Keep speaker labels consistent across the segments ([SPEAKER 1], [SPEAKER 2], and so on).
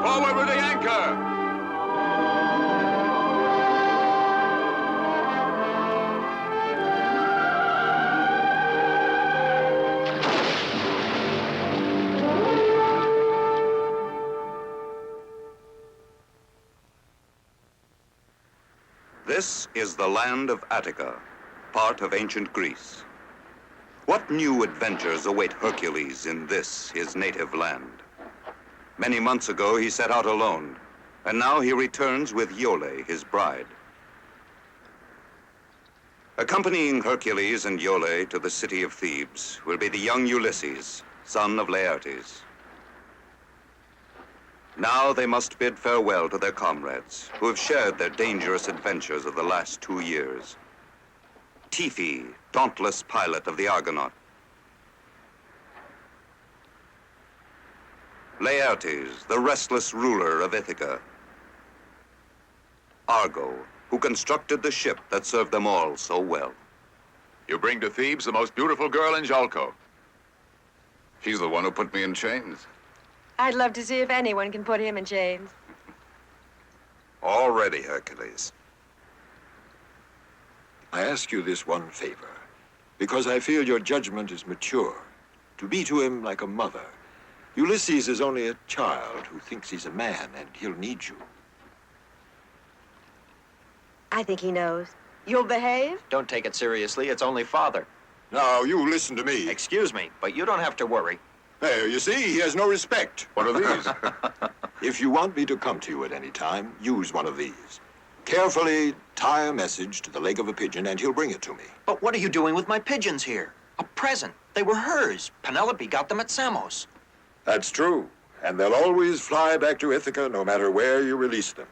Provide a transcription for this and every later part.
[SPEAKER 1] Forward with the anchor!
[SPEAKER 2] This is the land of Attica, part of ancient Greece. What new adventures await Hercules in this, his native land? Many months ago, he set out alone, and now he returns with Iole, his bride. Accompanying Hercules and Iole to the city of Thebes will be the young Ulysses, son of Laertes. Now they must bid farewell to their comrades, who have shared their dangerous adventures of the last 2 years. Tiphys, dauntless pilot of the Argonaut. Laertes, the restless ruler of Ithaca. Argo, who constructed the ship that served them all so well.
[SPEAKER 1] You bring to Thebes the most beautiful girl in Jalco. She's the one who put me in chains.
[SPEAKER 3] I'd love to see if anyone can put him in chains.
[SPEAKER 4] All ready, Hercules. I ask you this one favor, because I feel your judgment is mature, to be to him like a mother. Ulysses is only a child who thinks he's a man, and he'll need you.
[SPEAKER 3] I think he knows. You'll behave?
[SPEAKER 5] Don't take it seriously. It's only father.
[SPEAKER 4] Now, you listen to me.
[SPEAKER 5] Excuse me, but you don't have to worry.
[SPEAKER 4] There, you see, he has no respect.
[SPEAKER 1] What are these?
[SPEAKER 4] If you want me to come to you at any time, use one of these. Carefully tie a message to the leg of a pigeon, and he'll bring it to me.
[SPEAKER 5] But what are you doing with my pigeons here? A present. They were hers. Penelope got them at Samos.
[SPEAKER 4] That's true, and they'll always fly back to Ithaca no matter where you release them.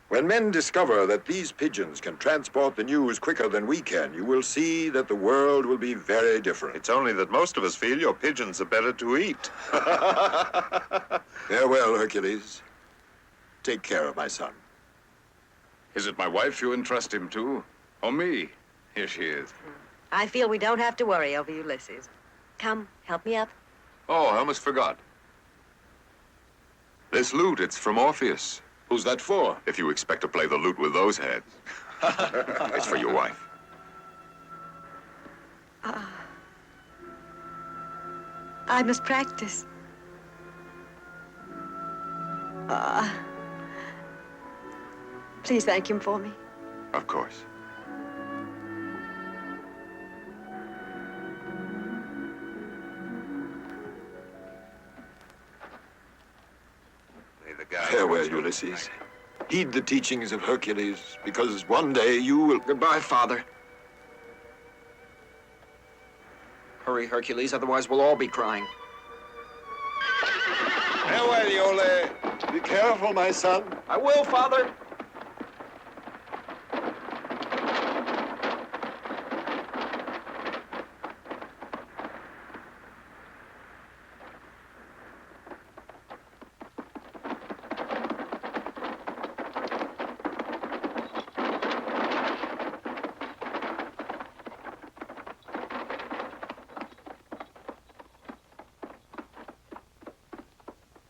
[SPEAKER 4] When men discover that these pigeons can transport the news quicker than we can, you will see that the world will be very different.
[SPEAKER 6] It's only that most of us feel your pigeons are better to eat.
[SPEAKER 4] Farewell, Hercules. Take care of my son.
[SPEAKER 1] Is it my wife you entrust him to? Or me? Here she is.
[SPEAKER 3] I feel we don't have to worry over Ulysses. Come, help me up.
[SPEAKER 1] Oh, I almost forgot. This lute, it's from Orpheus.
[SPEAKER 4] Who's that for?
[SPEAKER 1] If you expect to play the lute with those heads. It's for your wife.
[SPEAKER 3] I must practice. Please thank him for me.
[SPEAKER 1] Of course.
[SPEAKER 4] Farewell, Ulysses. Heed the teachings of Hercules, because one day you will...
[SPEAKER 5] Goodbye, father. Hurry, Hercules, otherwise we'll all be crying.
[SPEAKER 4] Farewell, Iole. Be careful, my son.
[SPEAKER 5] I will, father.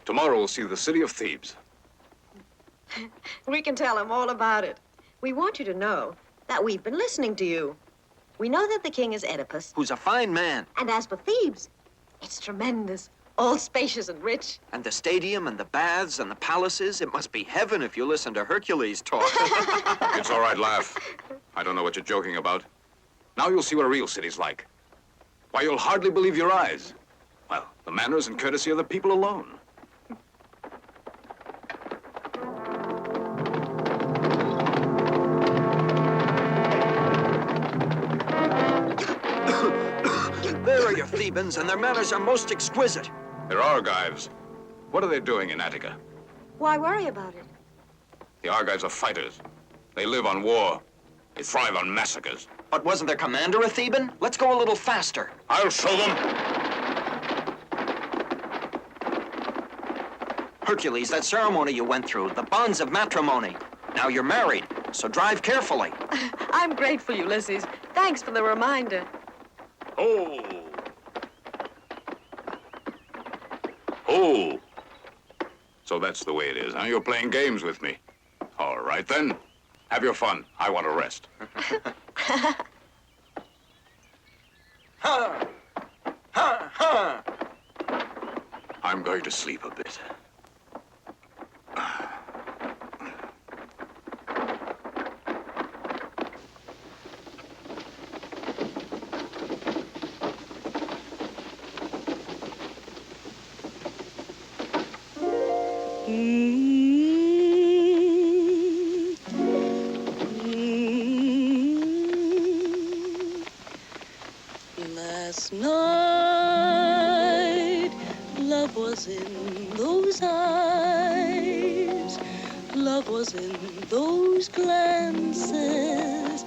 [SPEAKER 1] Tomorrow we'll see the city of Thebes.
[SPEAKER 3] We can tell him all about it. We want you to know that we've been listening to you. We know that the king is Oedipus.
[SPEAKER 5] Who's a fine man.
[SPEAKER 3] And as for Thebes, it's tremendous, all spacious and rich.
[SPEAKER 5] And the stadium and the baths and the palaces, it must be heaven if you listen to Hercules talk.
[SPEAKER 1] It's all right, laugh. I don't know what you're joking about. Now you'll see what a real city's like. Why, you'll hardly believe your eyes. Well, the manners and courtesy of the people alone.
[SPEAKER 5] There are your Thebans, and their manners are most exquisite.
[SPEAKER 1] They're Argives. What are they doing in Attica?
[SPEAKER 3] Why worry about it?
[SPEAKER 1] The Argives are fighters. They live on war. They thrive on massacres.
[SPEAKER 5] But wasn't their commander a Theban? Let's go a little faster.
[SPEAKER 1] I'll show them.
[SPEAKER 5] Hercules, that ceremony you went through, the bonds of matrimony. Now you're married, so drive carefully.
[SPEAKER 3] I'm grateful, Ulysses. Thanks for the reminder.
[SPEAKER 1] Oh. Oh. So that's the way it is, huh? You're playing games with me. All right, then. Have your fun. I want to rest.
[SPEAKER 5] Ha! Ha! Ha!
[SPEAKER 1] I'm going to sleep a bit.
[SPEAKER 7] Last night, love was in those eyes, love was in those glances,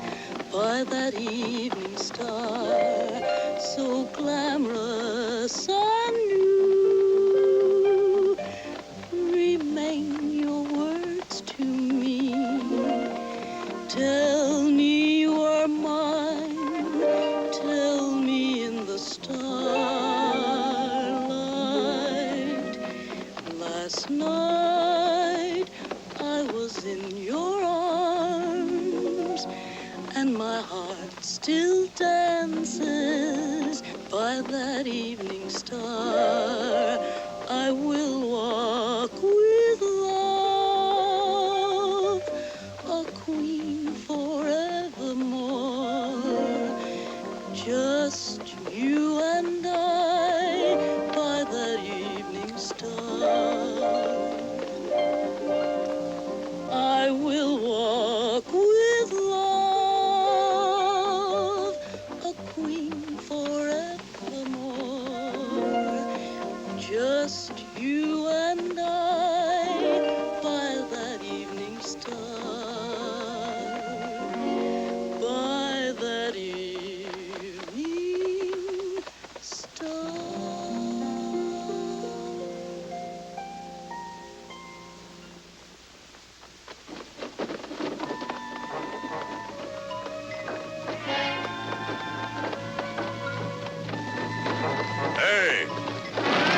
[SPEAKER 7] by that evening star, so glamorous and new. Remain your words to me, tell me you are mine. Tell me in the starlight. Last night I was in your arms, and my heart still dances by that evening star. I will walk with love, a queen forevermore. Just you and I by that evening star. I will walk with love, a queen forevermore. Just you and I by that evening star. By that evening star.
[SPEAKER 8] Hey!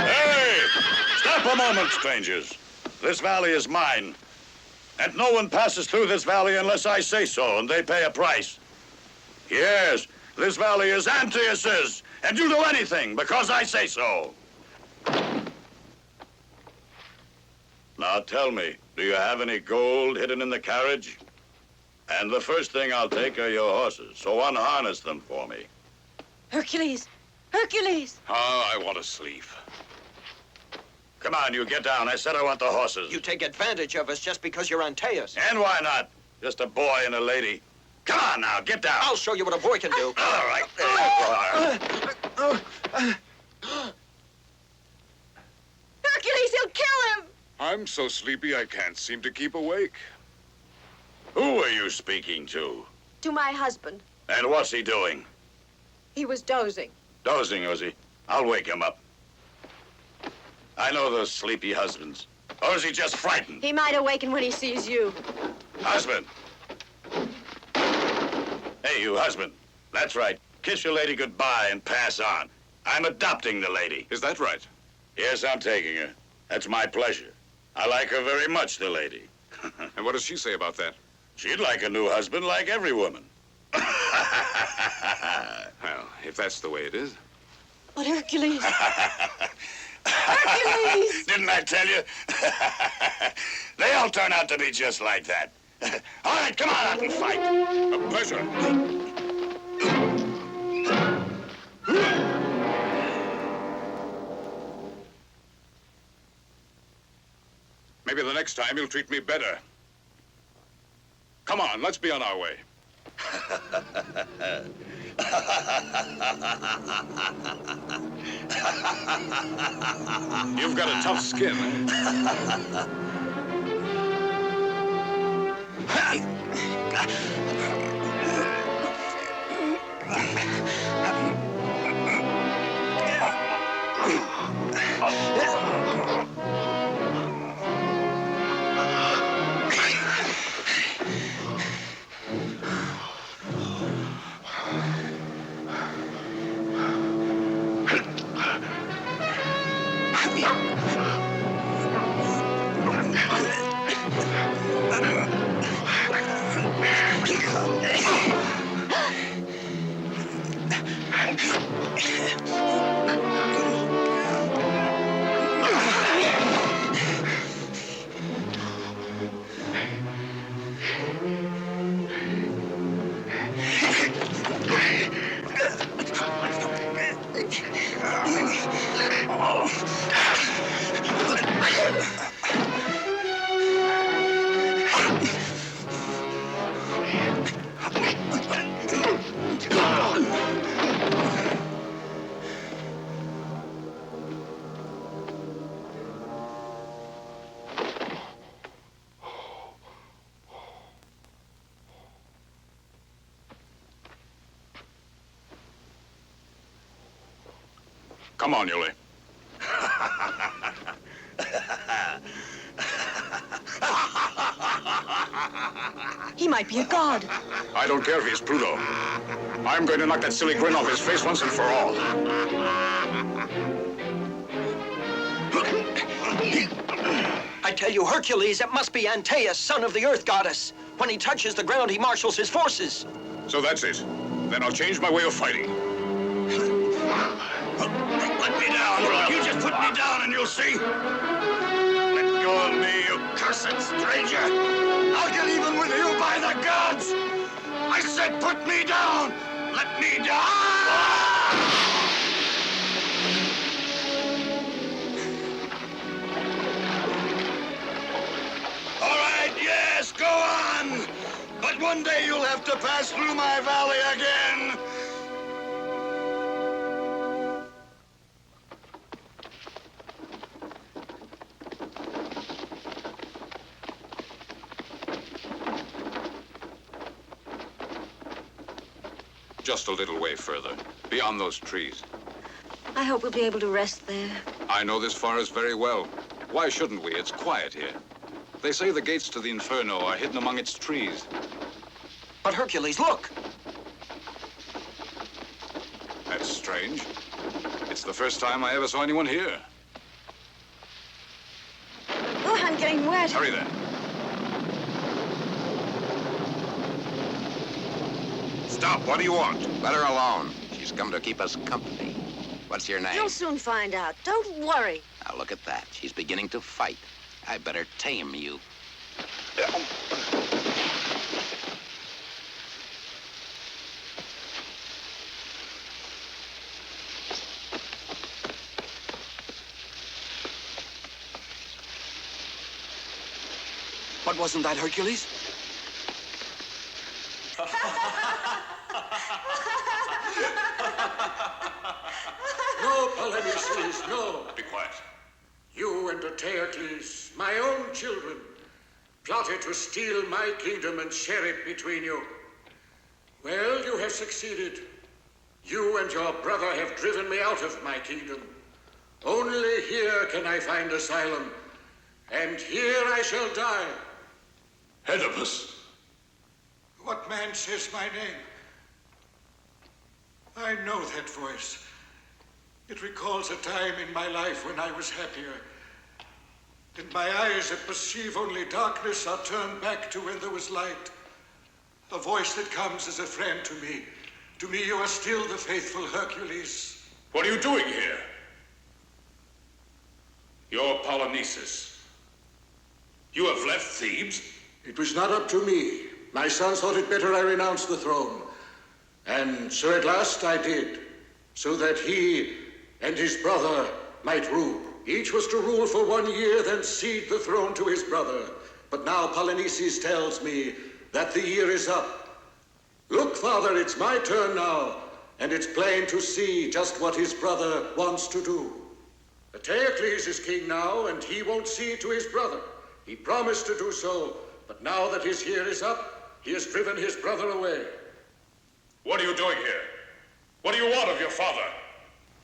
[SPEAKER 8] Hey! Stop a moment, strangers. This valley is mine. And no one passes through this valley unless I say so, and they pay a price. Yes, this valley is Antaeus's, and you'll do anything because I say so. Now tell me, do you have any gold hidden in the carriage? And the first thing I'll take are your horses, so unharness them for me.
[SPEAKER 7] Hercules! Hercules!
[SPEAKER 1] Oh, I want to sleep.
[SPEAKER 8] Come on, you get down. I said I want the horses.
[SPEAKER 5] You take advantage of us just because you're Antaeus.
[SPEAKER 8] And why not? Just a boy and a lady. Come on now, get down.
[SPEAKER 5] I'll show you what a boy can do.
[SPEAKER 8] All right.
[SPEAKER 3] Hercules, he'll kill him!
[SPEAKER 1] I'm so sleepy I can't seem to keep awake.
[SPEAKER 8] Who are you speaking to?
[SPEAKER 3] To my husband.
[SPEAKER 8] And what's he doing?
[SPEAKER 3] He was dozing.
[SPEAKER 8] Dozing, was he? I'll wake him up. I know those sleepy husbands. Or is he just frightened?
[SPEAKER 3] He might awaken when he sees you.
[SPEAKER 8] Husband. Hey, you husband. That's right. Kiss your lady goodbye and pass on. I'm adopting the lady.
[SPEAKER 1] Is that right?
[SPEAKER 8] Yes, I'm taking her. That's my pleasure. I like her very much, the lady.
[SPEAKER 1] And what does she say about that?
[SPEAKER 8] She'd like a new husband like every woman.
[SPEAKER 1] Well, if that's the way it is.
[SPEAKER 7] But Hercules! Hercules!
[SPEAKER 8] Didn't I tell you? They all turn out to be just like that. All right, come on out and fight.
[SPEAKER 1] A pleasure. Maybe the next time you'll treat me better. Come on, let's be on our way. You've got a tough skin, eh? Come on, Iole.
[SPEAKER 7] He might be a god.
[SPEAKER 1] I don't care if he's Pluto. I'm going to knock that silly grin off his face once and for all.
[SPEAKER 5] I tell you, Hercules, it must be Antaeus, son of the Earth Goddess. When he touches the ground, he marshals his forces.
[SPEAKER 1] So that's it. Then I'll change my way of fighting.
[SPEAKER 8] Let me down. You just put me down and you'll see. Let go of me, you cursed stranger. I'll get even with you by the gods. I said put me down. Let me down. All right, yes, go on. But one day you'll have to pass through my valley again.
[SPEAKER 1] Just a little way further, beyond those trees.
[SPEAKER 3] I hope we'll be able to rest there.
[SPEAKER 1] I know this forest very well. Why shouldn't we? It's quiet here. They say the gates to the Inferno are hidden among its trees.
[SPEAKER 5] But Hercules, look!
[SPEAKER 1] That's strange. It's the first time I ever saw anyone here.
[SPEAKER 3] Oh, I'm getting wet.
[SPEAKER 1] Hurry then.
[SPEAKER 9] Stop. What do you want? Let her alone. She's come to keep us company. What's your name?
[SPEAKER 3] You'll soon find out. Don't worry.
[SPEAKER 9] Now look at that. She's beginning to fight. I better tame you.
[SPEAKER 5] But wasn't that Hercules?
[SPEAKER 10] No, Polyneices, no.
[SPEAKER 1] Be quiet.
[SPEAKER 10] You and Hercules, my own children, plotted to steal my kingdom and share it between you. Well, you have succeeded. You and your brother have driven me out of my kingdom. Only here can I find asylum, and here I shall die.
[SPEAKER 8] Oedipus.
[SPEAKER 10] What man says my name? I know that voice. It recalls a time in my life when I was happier. And my eyes that perceive only darkness are turned back to when there was light. A voice that comes as a friend to me. To me, you are still the faithful Hercules.
[SPEAKER 8] What are you doing here? You're Polynices. You have left Thebes?
[SPEAKER 10] It was not up to me. My sons thought it better I renounce the throne. And so at last I did, so that he and his brother might rule. Each was to rule for 1 year, then cede the throne to his brother. But now Polynices tells me that the year is up. Look, Father, it's my turn now, and it's plain to see just what his brother wants to do. Hercules is king now, and he won't cede to his brother. He promised to do so, but now that his year is up, he has driven his brother away.
[SPEAKER 8] What are you doing here? What do you want of your father?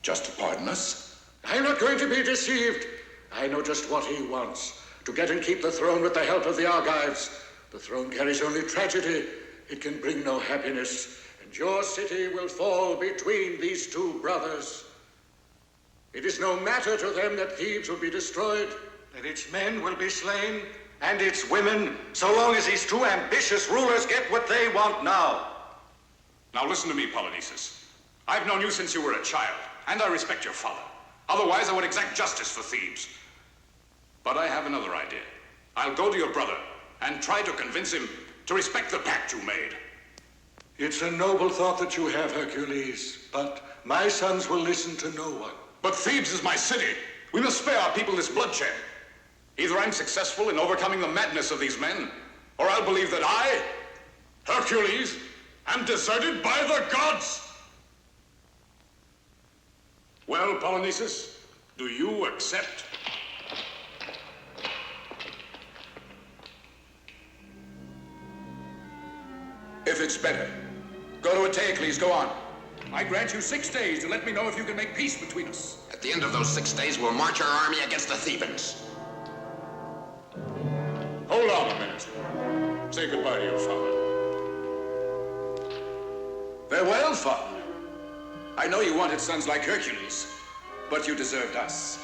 [SPEAKER 10] Just to pardon us? I'm not going to be deceived. I know just what he wants. To get and keep the throne with the help of the Argives. The throne carries only tragedy. It can bring no happiness. And your city will fall between these two brothers. It is no matter to them that Thebes will be destroyed, that its men will be slain, and its women, so long as these two ambitious rulers get what they want now.
[SPEAKER 1] Now listen to me, Polynices. I've known you since you were a child, and I respect your father. Otherwise, I would exact justice for Thebes. But I have another idea. I'll go to your brother and try to convince him to respect the pact you made.
[SPEAKER 10] It's a noble thought that you have, Hercules, but my sons will listen to no one.
[SPEAKER 1] But Thebes is my city. We must spare our people this bloodshed. Either I'm successful in overcoming the madness of these men, or I'll believe that I, Hercules, am deserted by the gods. Well, Polynices, do you accept?
[SPEAKER 11] If it's better, go to Hercules, go on. I grant you 6 days to let me know if you can make peace between us.
[SPEAKER 9] At the end of those 6 days, we'll march our army against the Thebans.
[SPEAKER 10] Hold on a minute. Say goodbye to your father.
[SPEAKER 11] Farewell, father. I know you wanted sons like Hercules, but you deserved us.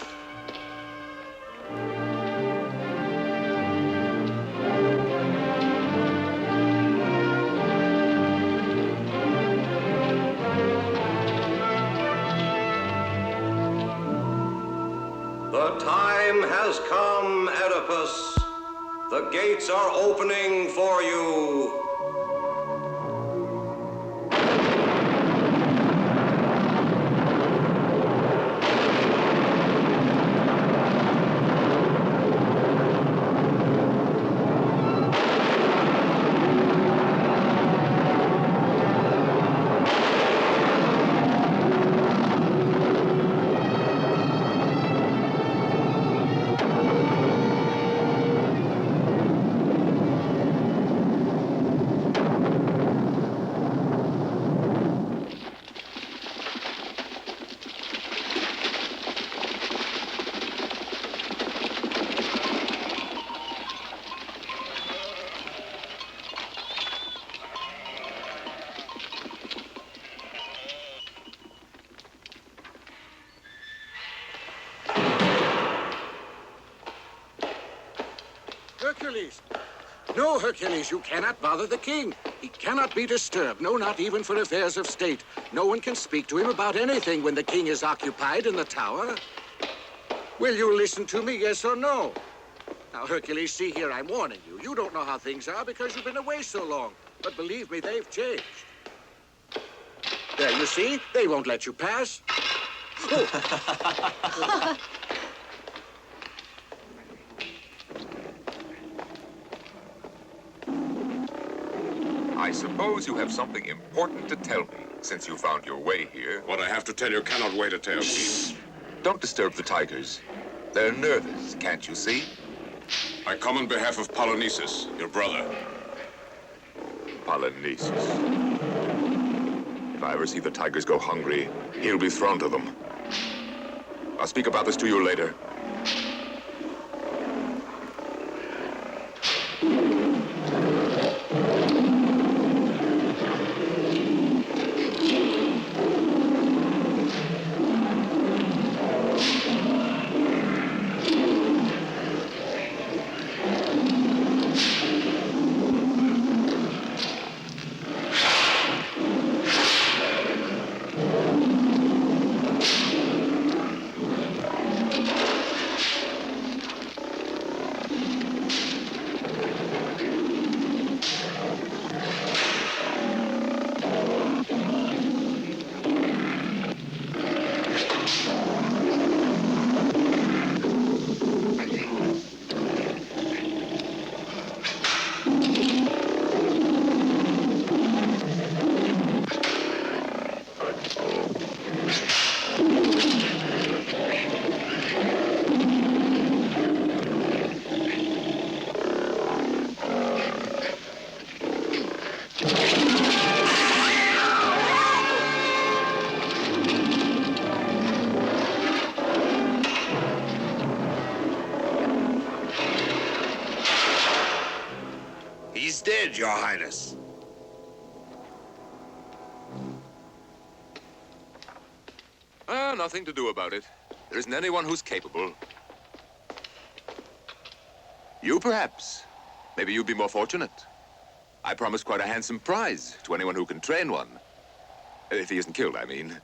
[SPEAKER 12] The time has come, Oedipus. The gates are opening for you.
[SPEAKER 10] Hercules! No, Hercules, you cannot bother the king. He cannot be disturbed, no, not even for affairs of state. No one can speak to him about anything when the king is occupied in the tower. Will you listen to me, yes or no? Now, Hercules, see here, I'm warning you. You don't know how things are because you've been away so long. But believe me, they've changed. There, you see? They won't let you pass. Oh.
[SPEAKER 13] I suppose you have something important to tell me, since you found your way here.
[SPEAKER 1] What I have to tell you cannot wait a tale.
[SPEAKER 13] Don't disturb the tigers. They're nervous, can't you see?
[SPEAKER 1] I come on behalf of Polynices, your brother.
[SPEAKER 13] Polynices. If I ever see the tigers go hungry, he'll be thrown to them. I'll speak about this to you later.
[SPEAKER 14] He's dead, Your Highness.
[SPEAKER 13] Nothing to do about it. There isn't anyone who's capable. You, perhaps. Maybe you'd be more fortunate. I promised quite a handsome prize to anyone who can train one. If he isn't killed, I mean.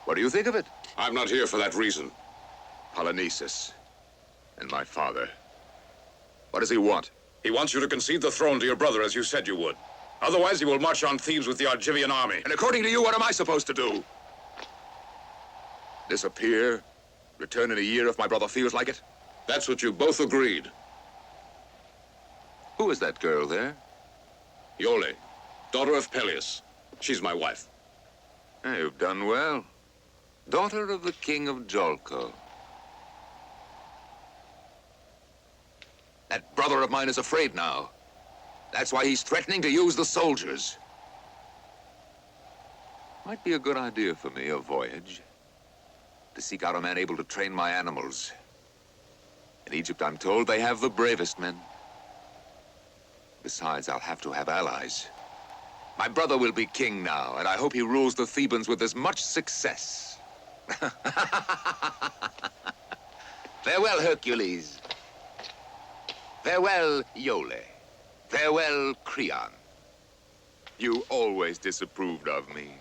[SPEAKER 13] What do you think of it?
[SPEAKER 1] I'm not here for that reason.
[SPEAKER 13] Polynices. And my father. What does he want?
[SPEAKER 1] He wants you to concede the throne to your brother, as you said you would. Otherwise, he will march on Thebes with the Argivian army.
[SPEAKER 13] And according to you, what am I supposed to do? Disappear? Return in a year if my brother feels like it?
[SPEAKER 1] That's what you both agreed.
[SPEAKER 13] Who is that girl there?
[SPEAKER 1] Iole, daughter of Peleus. She's my wife.
[SPEAKER 13] You've done well. Daughter of the king of Jolko. That brother of mine is afraid now. That's why he's threatening to use the soldiers. Might be a good idea for me, a voyage. to seek out a man able to train my animals. In Egypt, I'm told, they have the bravest men. Besides, I'll have to have allies. My brother will be king now, and I hope he rules the Thebans with as much success. Farewell, Hercules. Farewell, Iole. Farewell, Creon. You always disapproved of me.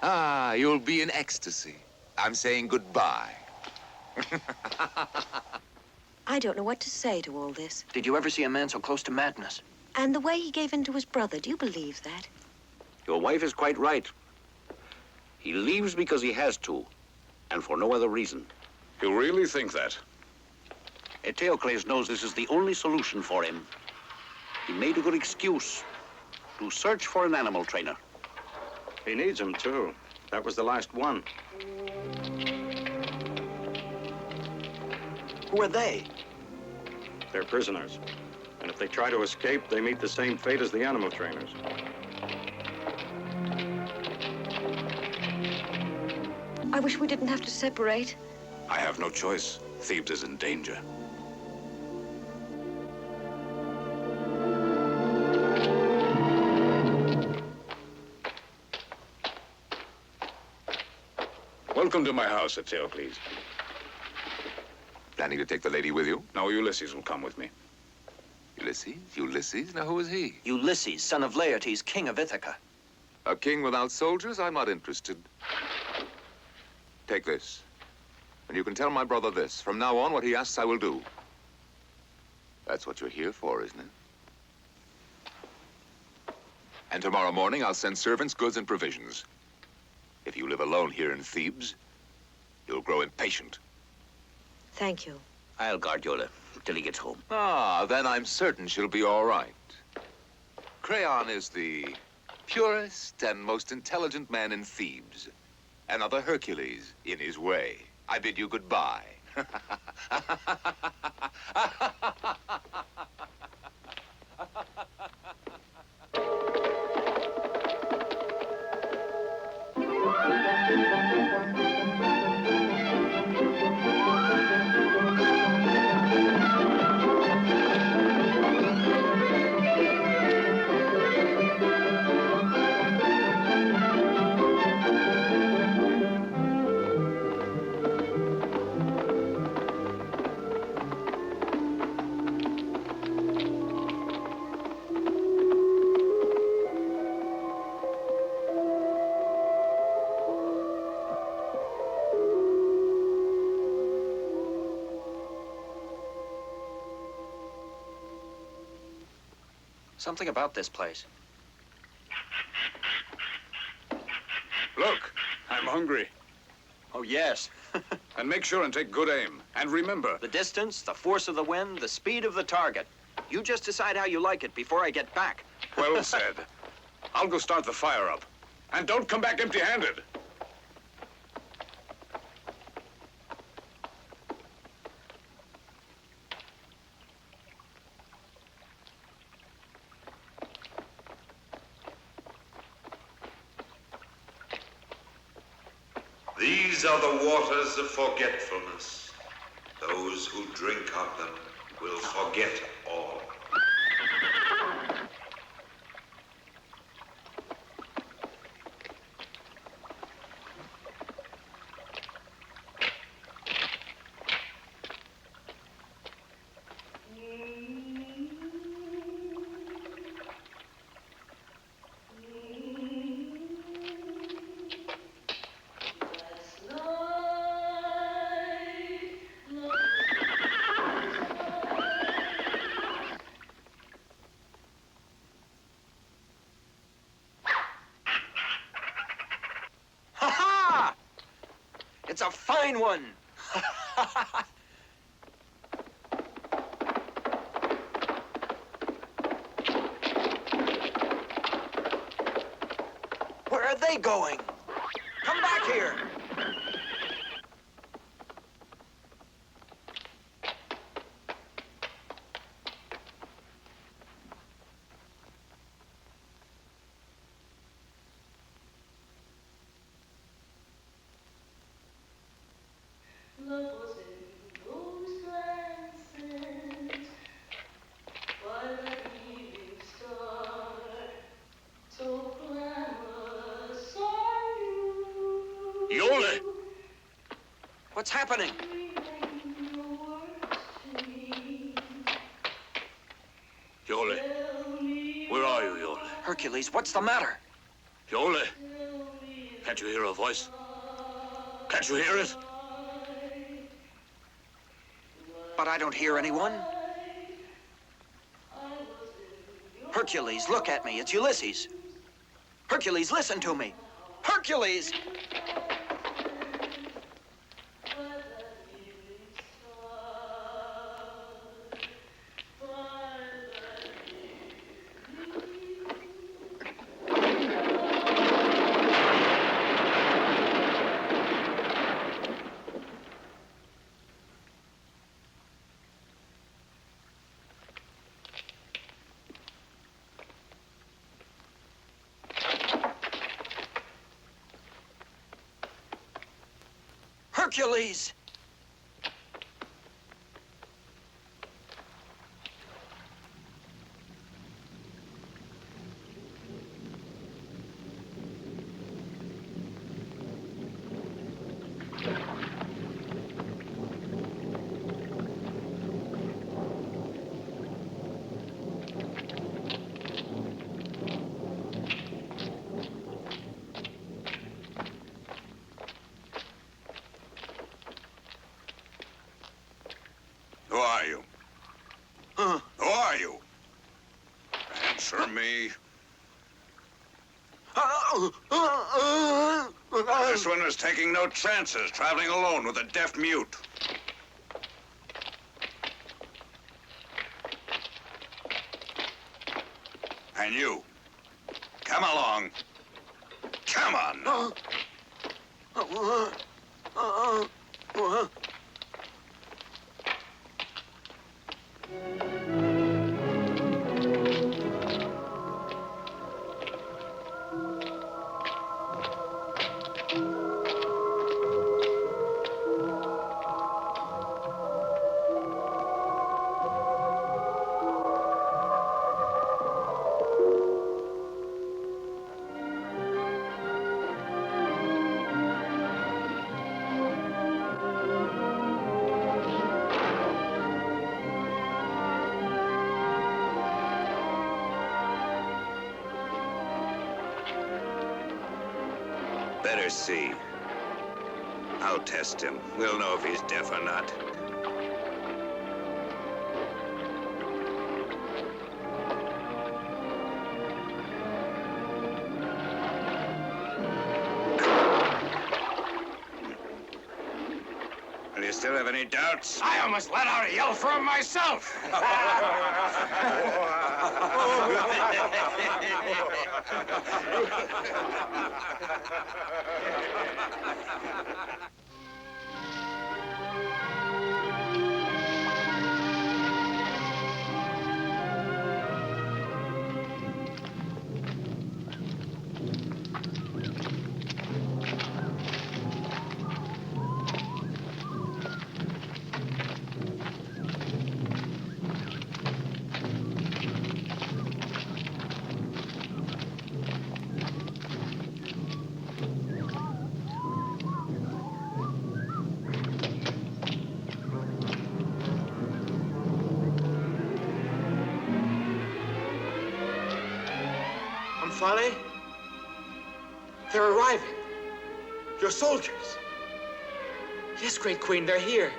[SPEAKER 13] Ah, you'll be in ecstasy. I'm saying goodbye.
[SPEAKER 3] I don't know what to say to all this.
[SPEAKER 5] Did you ever see a man so close to madness?
[SPEAKER 3] And the way he gave in to his brother, do you believe that?
[SPEAKER 15] Your wife is quite right. He leaves because he has to, and for no other reason.
[SPEAKER 1] You really think that?
[SPEAKER 15] Theocles knows this is the only solution for him. He made a good excuse to search for an animal trainer.
[SPEAKER 16] He needs him, too. That was the last one.
[SPEAKER 5] Who are they?
[SPEAKER 16] They're prisoners. And if they try to escape, they meet the same fate as the animal trainers.
[SPEAKER 3] I wish we didn't have to separate.
[SPEAKER 1] I have no choice. Thebes is in danger. Welcome to my house, Theocles.
[SPEAKER 13] Planning to take the lady with you?
[SPEAKER 1] No, Ulysses will come with me.
[SPEAKER 13] Ulysses? Ulysses? Now, who is he?
[SPEAKER 5] Ulysses, son of Laertes, king of Ithaca.
[SPEAKER 13] A king without soldiers? I'm not interested. Take this. And you can tell my brother this. From now on, what he asks, I will do. That's what you're here for, isn't it? And tomorrow morning, I'll send servants, goods, and provisions. If you live alone here in Thebes, you'll grow impatient.
[SPEAKER 3] Thank you.
[SPEAKER 15] I'll guard Iole till he gets home.
[SPEAKER 13] Ah, then I'm certain she'll be all right. Creon is the purest and most intelligent man in Thebes. Another Hercules in his way. I bid you goodbye.
[SPEAKER 5] Something about this place.
[SPEAKER 1] Look, I'm hungry.
[SPEAKER 5] Oh, yes.
[SPEAKER 1] And make sure and take good aim. And remember...
[SPEAKER 5] The distance, the force of the wind, the speed of the target. You just decide how you like it before I get back.
[SPEAKER 1] Well said. I'll go start the fire up. And don't come back empty-handed.
[SPEAKER 17] These are the waters of forgetfulness. Those who drink of them will forget all.
[SPEAKER 5] It's a fine one. Where are they going? Come back here. What's happening?
[SPEAKER 8] Iole. Where are you, Iole?
[SPEAKER 5] Hercules, what's the matter?
[SPEAKER 8] Iole. Can't you hear a voice? Can't you hear it?
[SPEAKER 5] But I don't hear anyone. Hercules, look at me. It's Ulysses. Hercules, listen to me. Hercules! Hercules!
[SPEAKER 2] Who are you? Who are you? Answer me. This one is taking no chances, traveling alone with a deaf mute. And you, come along. Come on now. Better see. I'll test him. We'll know if he's deaf or not. Do you still have any doubts?
[SPEAKER 11] I almost let out a yell for him myself.
[SPEAKER 18] Folly? They're arriving. Your soldiers. Yes, Great Queen, they're here.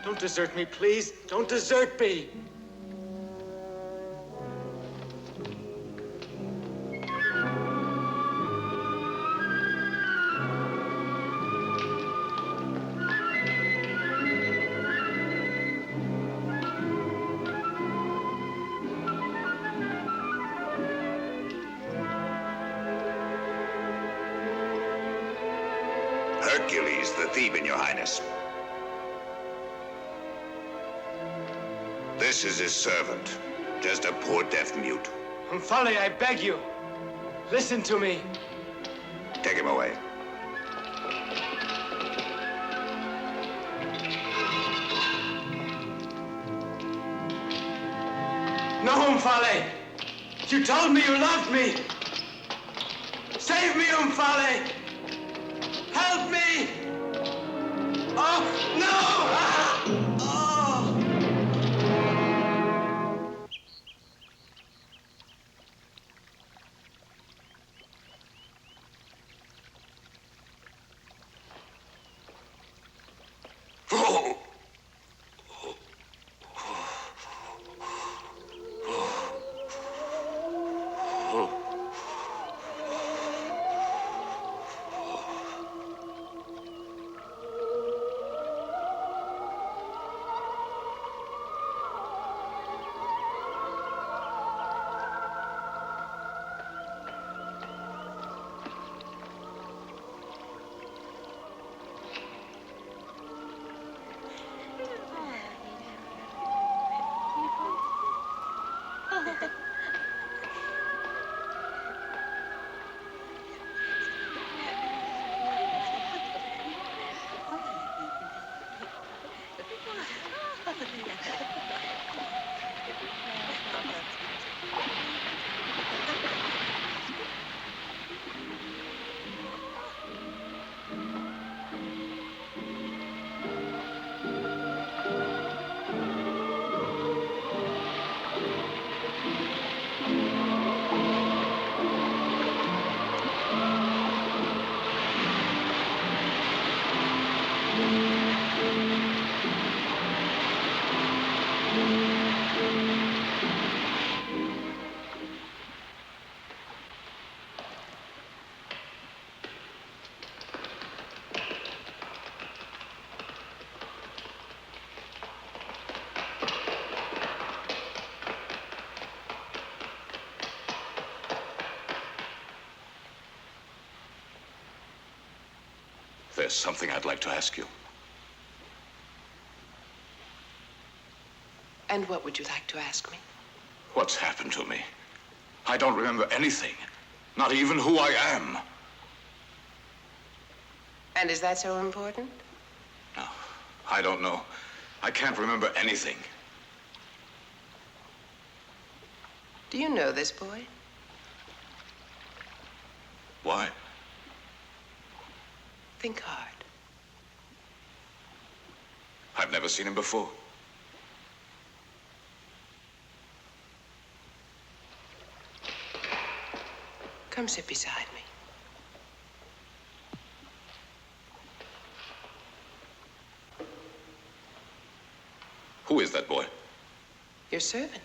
[SPEAKER 18] Don't desert me, please. Don't desert me.
[SPEAKER 2] Hercules, the Theban, Your Highness. This is his servant, just a poor deaf mute.
[SPEAKER 18] Folly, I beg you. Listen to me.
[SPEAKER 2] Take him away.
[SPEAKER 18] No, Folly. You told me you loved me. Save me, Umfale! Help me! Oh, no! Ah! Oh!
[SPEAKER 1] There's something I'd like to ask you.
[SPEAKER 19] And what would you like to ask me?
[SPEAKER 1] What's happened to me? I don't remember anything. Not even who I am.
[SPEAKER 19] And is that so important?
[SPEAKER 1] No, I don't know. I can't remember anything.
[SPEAKER 19] Do you know this boy?
[SPEAKER 1] Why?
[SPEAKER 19] Think hard.
[SPEAKER 1] I've never seen him before.
[SPEAKER 19] Come sit beside me.
[SPEAKER 1] Who is that boy?
[SPEAKER 19] Your servant.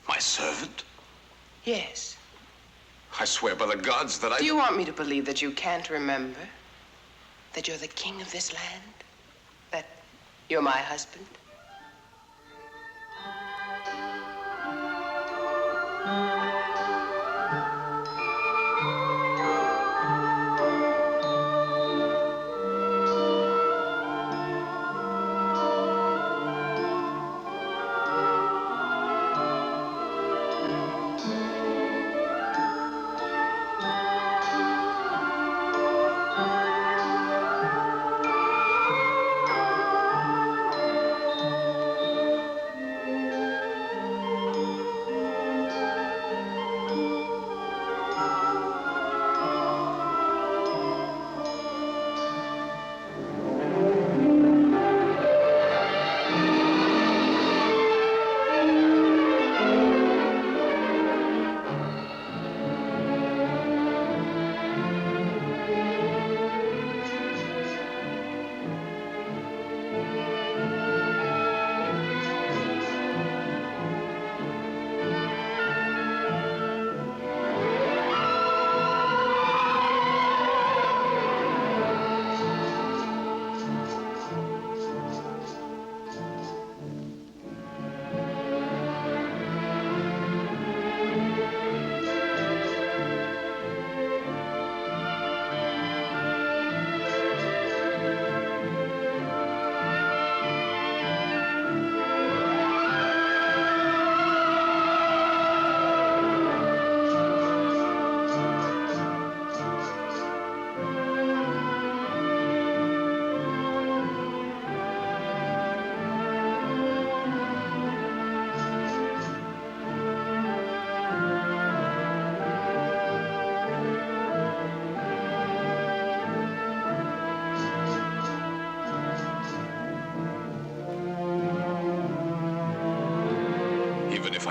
[SPEAKER 1] My servant?
[SPEAKER 19] Yes.
[SPEAKER 1] I swear by the gods that I...
[SPEAKER 19] Do you want me to believe that you can't remember? That you're the king of this land? That you're my husband?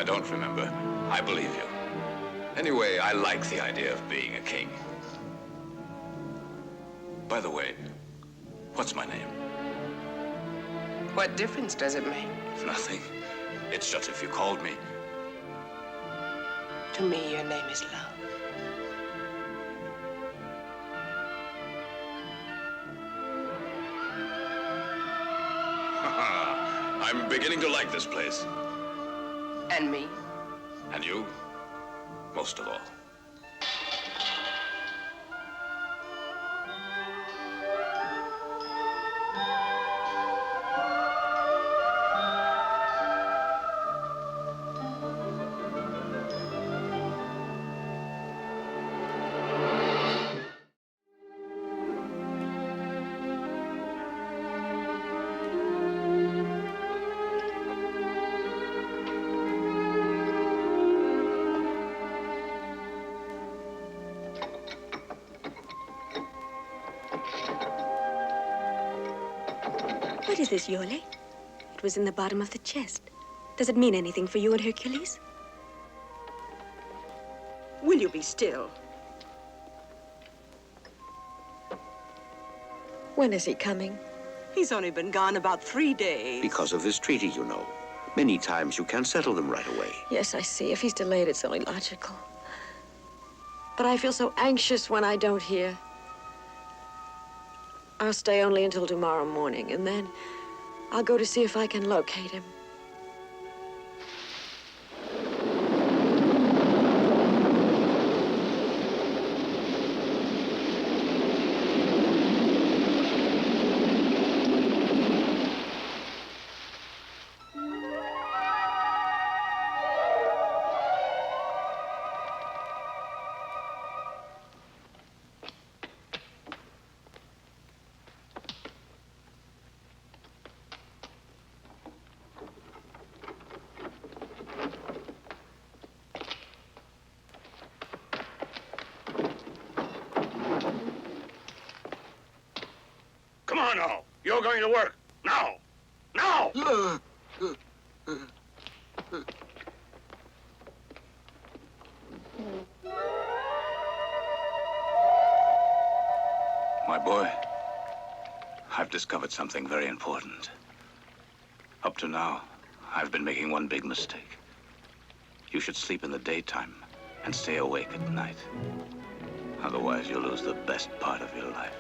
[SPEAKER 1] I don't remember. I believe you. Anyway, I like the idea of being a king. By the way, what's my name?
[SPEAKER 19] What difference does it make?
[SPEAKER 1] Nothing. It's just if you called me.
[SPEAKER 19] To me, your name is love.
[SPEAKER 1] I'm beginning to like this place.
[SPEAKER 19] And me?
[SPEAKER 1] And you? Most of all.
[SPEAKER 20] What is this, Iole? It was in the bottom of the chest. Does it mean anything for you and Hercules?
[SPEAKER 3] Will you be still? When is he coming?
[SPEAKER 21] He's only been gone about 3 days.
[SPEAKER 15] Because of this treaty, you know. Many times you can't settle them right away.
[SPEAKER 3] Yes, I see. If he's delayed, it's only logical. But I feel so anxious when I don't hear. I'll stay only until tomorrow morning, and then I'll go to see if I can locate him.
[SPEAKER 8] Come on now. You're going to work. Now. Now!
[SPEAKER 1] My boy, I've discovered something very important. Up to now, I've been making one big mistake. You should sleep in the daytime and stay awake at night. Otherwise, you'll lose the best part of your life.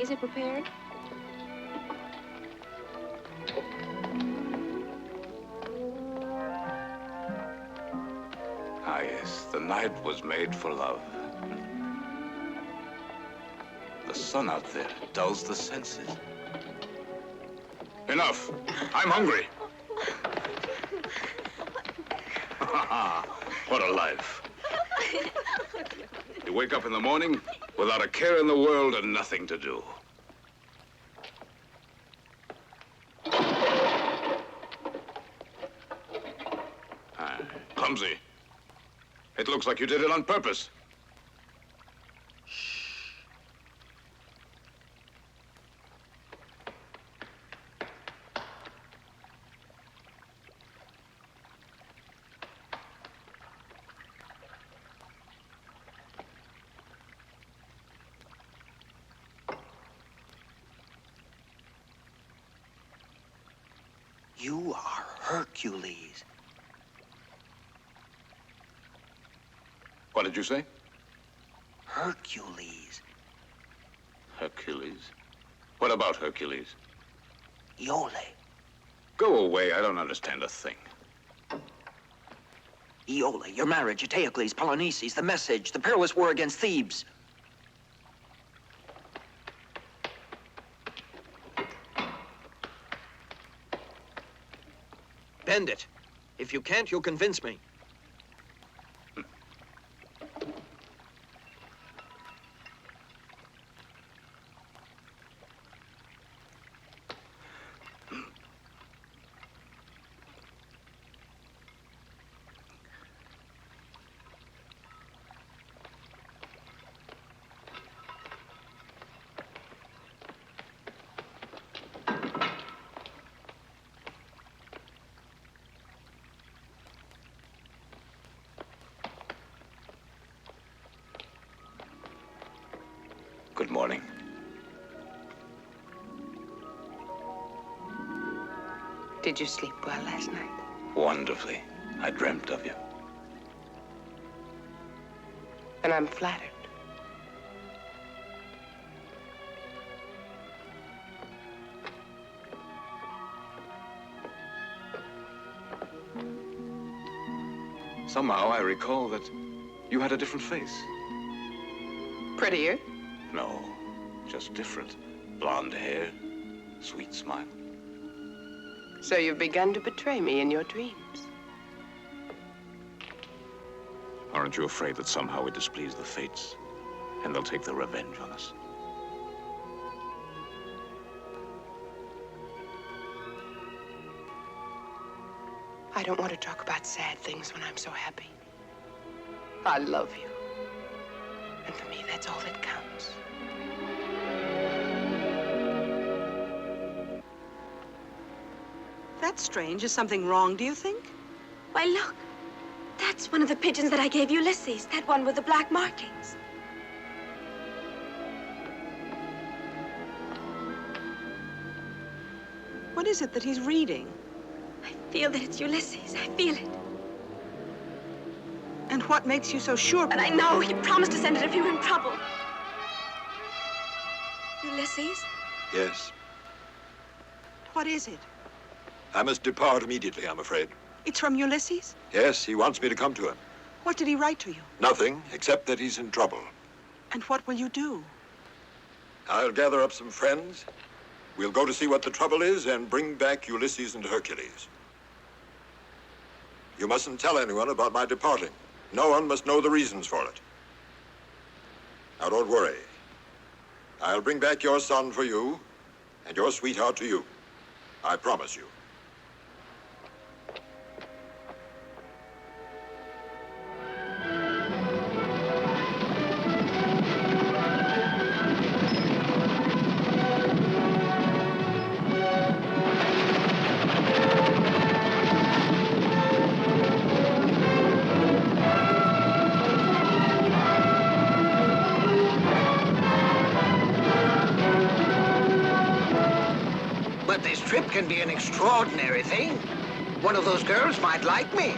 [SPEAKER 20] Is it prepared?
[SPEAKER 1] Ah, yes, the night was made for love. The sun out there dulls the senses. Enough. I'm hungry. What a life. You wake up in the morning without a care in the world and nothing to do. Clumsy. It looks like you did it on purpose.
[SPEAKER 5] You are Hercules.
[SPEAKER 1] What did you say?
[SPEAKER 5] Hercules.
[SPEAKER 1] Hercules? What about Hercules?
[SPEAKER 5] Iole.
[SPEAKER 1] Go away. I don't understand a thing.
[SPEAKER 5] Iole, your marriage, Eteocles, Polynices, the message, the perilous war against Thebes. Bend it. If you can't, you'll convince me.
[SPEAKER 6] Good morning.
[SPEAKER 19] Did you sleep well last night?
[SPEAKER 6] Wonderfully. I dreamt of you.
[SPEAKER 19] And I'm flattered.
[SPEAKER 6] Somehow I recall that you had a different face.
[SPEAKER 19] Prettier?
[SPEAKER 6] No, just different. Blonde hair, sweet smile.
[SPEAKER 19] So you've begun to betray me in your dreams.
[SPEAKER 6] Aren't you afraid that somehow we displease the fates and they'll take their revenge on us?
[SPEAKER 19] I don't want to talk about sad things when I'm so happy. I love you. And for me, that's all that counts.
[SPEAKER 21] That's strange. Is something wrong, do you think?
[SPEAKER 20] Why, look. That's one of the pigeons that I gave Ulysses. That one with the black markings.
[SPEAKER 21] What is it that he's reading?
[SPEAKER 20] I feel that it's Ulysses. I feel it.
[SPEAKER 21] And what makes you so sure?
[SPEAKER 20] But I know he promised to send it if you were in trouble. Ulysses?
[SPEAKER 4] Yes.
[SPEAKER 21] What is it?
[SPEAKER 4] I must depart immediately, I'm afraid.
[SPEAKER 21] It's from Ulysses?
[SPEAKER 4] Yes, he wants me to come to him.
[SPEAKER 21] What did he write to you?
[SPEAKER 4] Nothing, except that he's in trouble.
[SPEAKER 21] And what will you do?
[SPEAKER 4] I'll gather up some friends. We'll go to see what the trouble is and bring back Ulysses and Hercules. You mustn't tell anyone about my departing. No one must know the reasons for it. Now, don't worry. I'll bring back your son for you and your sweetheart to you. I promise you.
[SPEAKER 22] But this trip can be an extraordinary thing. One of those girls might like me.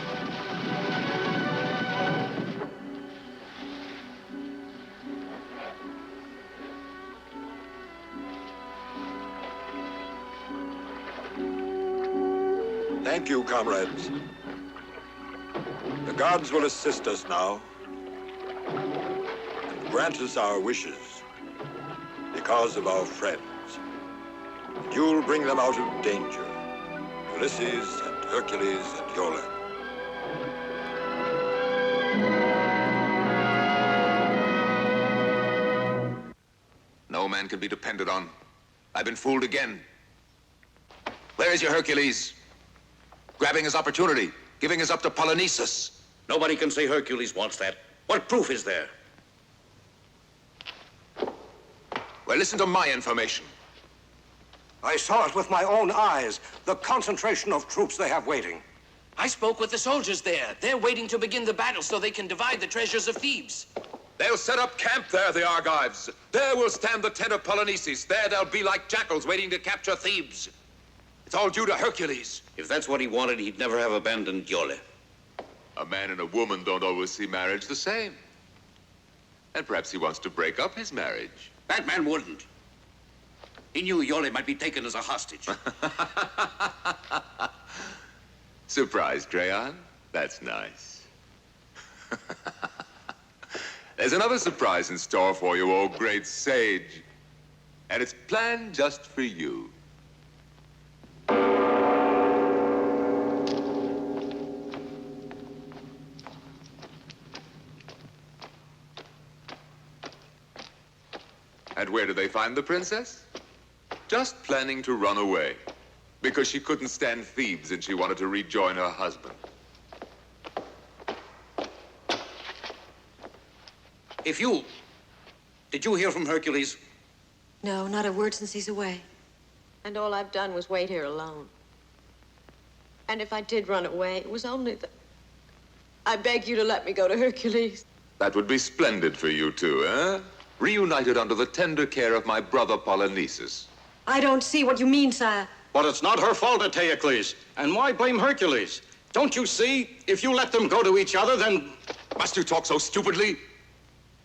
[SPEAKER 4] Thank you, comrades. The gods will assist us now and grant us our wishes because of our friends. And you'll bring them out of danger, Ulysses and Hercules and Iole.
[SPEAKER 13] No man can be depended on. I've been fooled again. Where is your Hercules? Grabbing his opportunity, giving us up to Polynices.
[SPEAKER 15] Nobody can say Hercules wants that. What proof is there?
[SPEAKER 13] Well, listen to my information.
[SPEAKER 12] I saw it with my own eyes, the concentration of troops they have waiting.
[SPEAKER 5] I spoke with the soldiers there. They're waiting to begin the battle so they can divide the treasures of Thebes.
[SPEAKER 13] They'll set up camp there, the Argives. There will stand the tent of Polynices. There they'll be like jackals waiting to capture Thebes. It's all due to Hercules.
[SPEAKER 15] If that's what he wanted, he'd never have abandoned Iole.
[SPEAKER 13] A man and a woman don't always see marriage the same. And perhaps he wants to break up his marriage.
[SPEAKER 15] That man wouldn't. He knew Iole might be taken as a hostage.
[SPEAKER 13] Surprise, Crayon? That's nice. There's another surprise in store for you, oh great sage. And it's planned just for you. And where did they find the princess? Just planning to run away. Because she couldn't stand Thebes and she wanted to rejoin her husband.
[SPEAKER 15] Did you hear from Hercules?
[SPEAKER 3] No, not a word since he's away. And all I've done was wait here alone. And if I did run away, it was only that I beg you to let me go to Hercules.
[SPEAKER 13] That would be splendid for you two, eh? reunited under the tender care of my brother Polynices.
[SPEAKER 20] I don't see what you mean, sire.
[SPEAKER 16] But it's not her fault, Eteocles. And why blame Hercules? Don't you see? If you let them go to each other, then...
[SPEAKER 13] Must you talk so stupidly?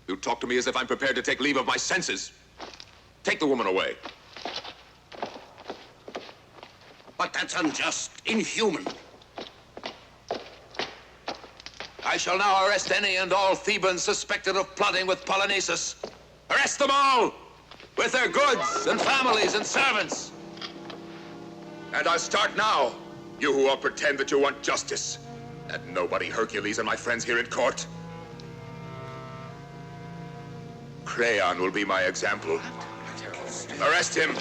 [SPEAKER 13] You talk to me as if I'm prepared to take leave of my senses. Take the woman away.
[SPEAKER 15] But that's unjust, inhuman.
[SPEAKER 13] I shall now arrest any and all Thebans suspected of plotting with Polynices. Arrest them all, with their goods and families and servants. And I'll start now, you who all pretend that you want justice. And nobody Hercules and my friends here in court. Creon will be my example. Arrest him.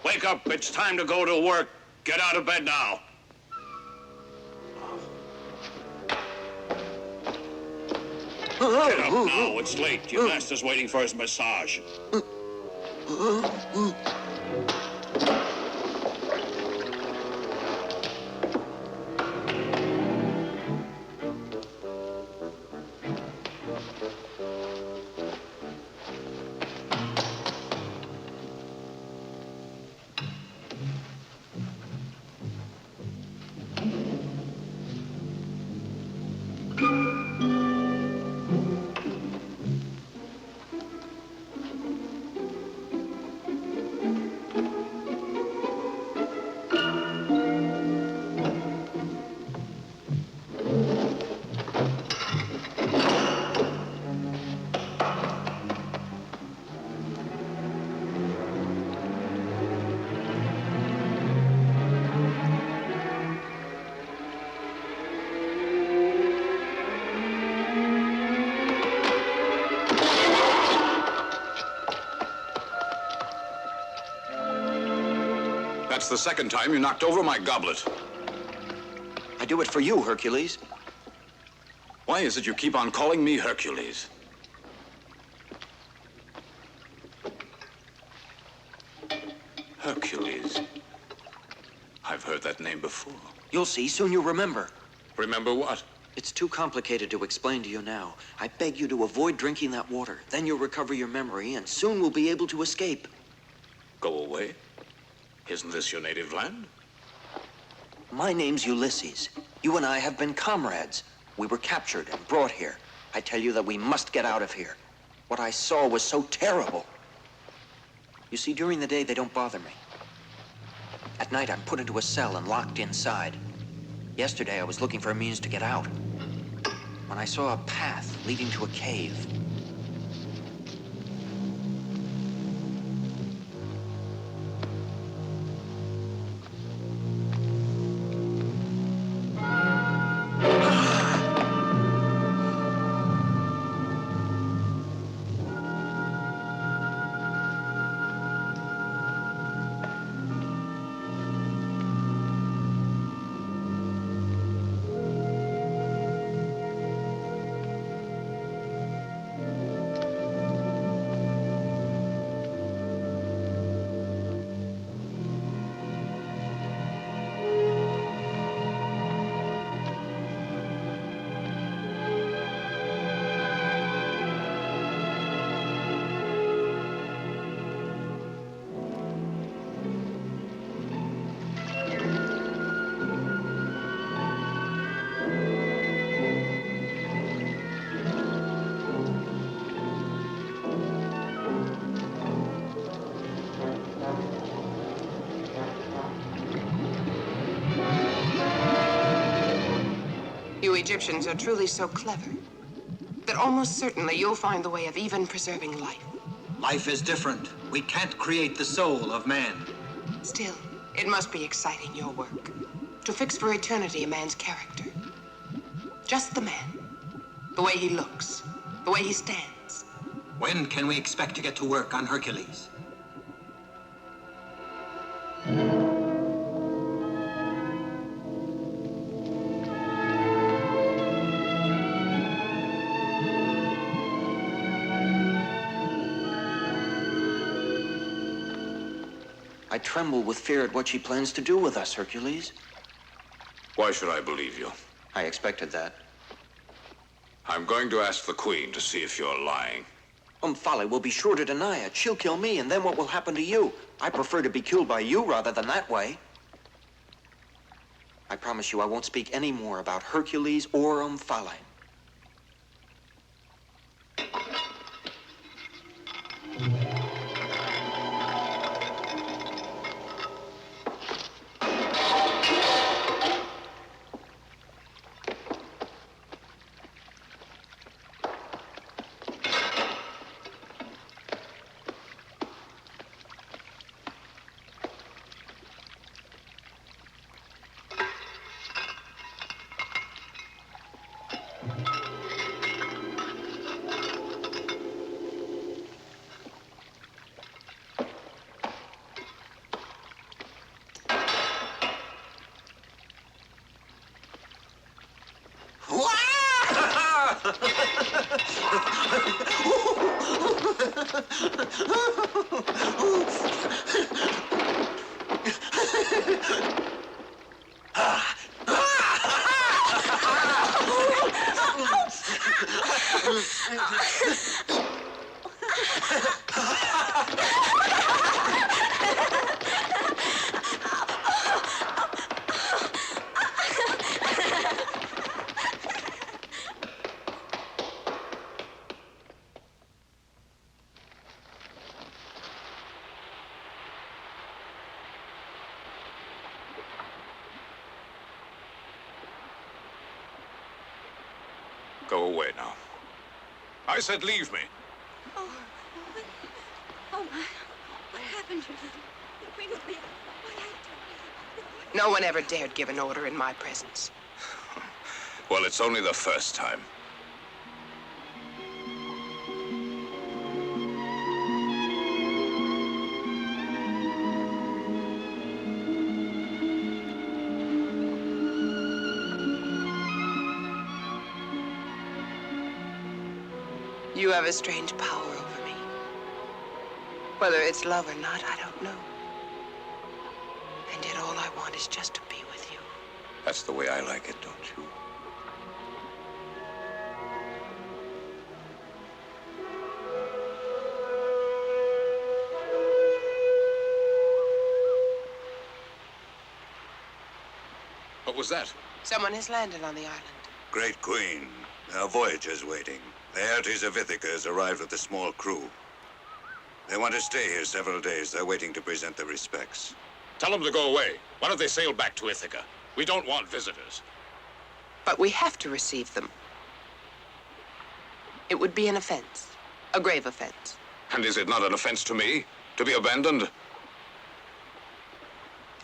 [SPEAKER 1] Wake up, it's time to go to work. Get out of bed now. Get up now, it's late. Your master's waiting for his massage. That's the second time you knocked over my goblet.
[SPEAKER 5] I do it for you, Hercules.
[SPEAKER 1] Why is it you keep on calling me Hercules? Hercules. I've heard that name before.
[SPEAKER 5] You'll see, soon you'll remember.
[SPEAKER 1] Remember what?
[SPEAKER 5] It's too complicated to explain to you now. I beg you to avoid drinking that water. Then you'll recover your memory, and soon we'll be able to escape.
[SPEAKER 1] Go away? Isn't this your native land?
[SPEAKER 5] My name's Ulysses. You and I have been comrades. We were captured and brought here. I tell you that we must get out of here. What I saw was so terrible. You see, during the day, they don't bother me. At night, I'm put into a cell and locked inside. Yesterday, I was looking for a means to get out, when I saw a path leading to a cave.
[SPEAKER 19] You Egyptians are truly so clever that almost certainly you'll find the way of even preserving life.
[SPEAKER 7] Life is different. We can't create the soul of man.
[SPEAKER 19] Still, it must be exciting, your work. To fix for eternity a man's character. Just the man. The way he looks. The way he stands.
[SPEAKER 7] When can we expect to get to work on Hercules?
[SPEAKER 5] I tremble with fear at what she plans to do with us, Hercules.
[SPEAKER 1] Why should I believe you?
[SPEAKER 5] I expected that.
[SPEAKER 1] I'm going to ask the Queen to see if you're lying.
[SPEAKER 5] Omphale will be sure to deny it. She'll kill me, and then what will happen to you? I prefer to be killed by you rather than that way. I promise you I won't speak any more about Hercules or Omphale.
[SPEAKER 1] Go away now. I said leave me.
[SPEAKER 20] Oh, my. What happened to you? The Queen of the...
[SPEAKER 19] No one ever dared give an order in my presence.
[SPEAKER 1] Well, it's only the first time.
[SPEAKER 19] You have a strange power over me. Whether it's love or not, I don't know. And yet all I want is just to be with you.
[SPEAKER 1] That's the way I like it, don't you? What was that?
[SPEAKER 19] Someone has landed on the island.
[SPEAKER 2] Great Queen, there are voyagers waiting. The Hercules of Ithaca has arrived with a small crew. They want to stay here several days. They're waiting to present their respects.
[SPEAKER 1] Tell them to go away. Why don't they sail back to Ithaca? We don't want visitors.
[SPEAKER 19] But we have to receive them. It would be an offense. A grave offense.
[SPEAKER 1] And is it not an offense to me to be abandoned?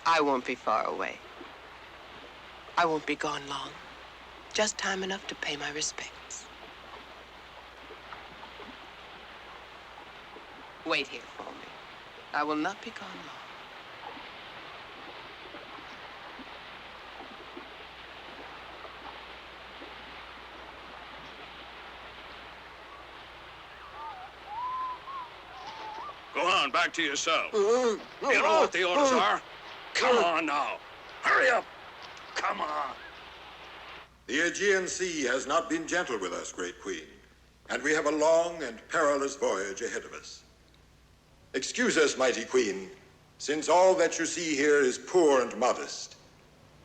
[SPEAKER 19] I won't be far away. I won't be gone long. Just time enough to pay my respects. Wait here for me. I will not be gone long.
[SPEAKER 8] Go on, back to your cell. You know what the orders are? Come on now. Hurry up. Come on.
[SPEAKER 4] The Aegean Sea has not been gentle with us, Great Queen, and we have a long and perilous voyage ahead of us. Excuse us, mighty Queen, since all that you see here is poor and modest.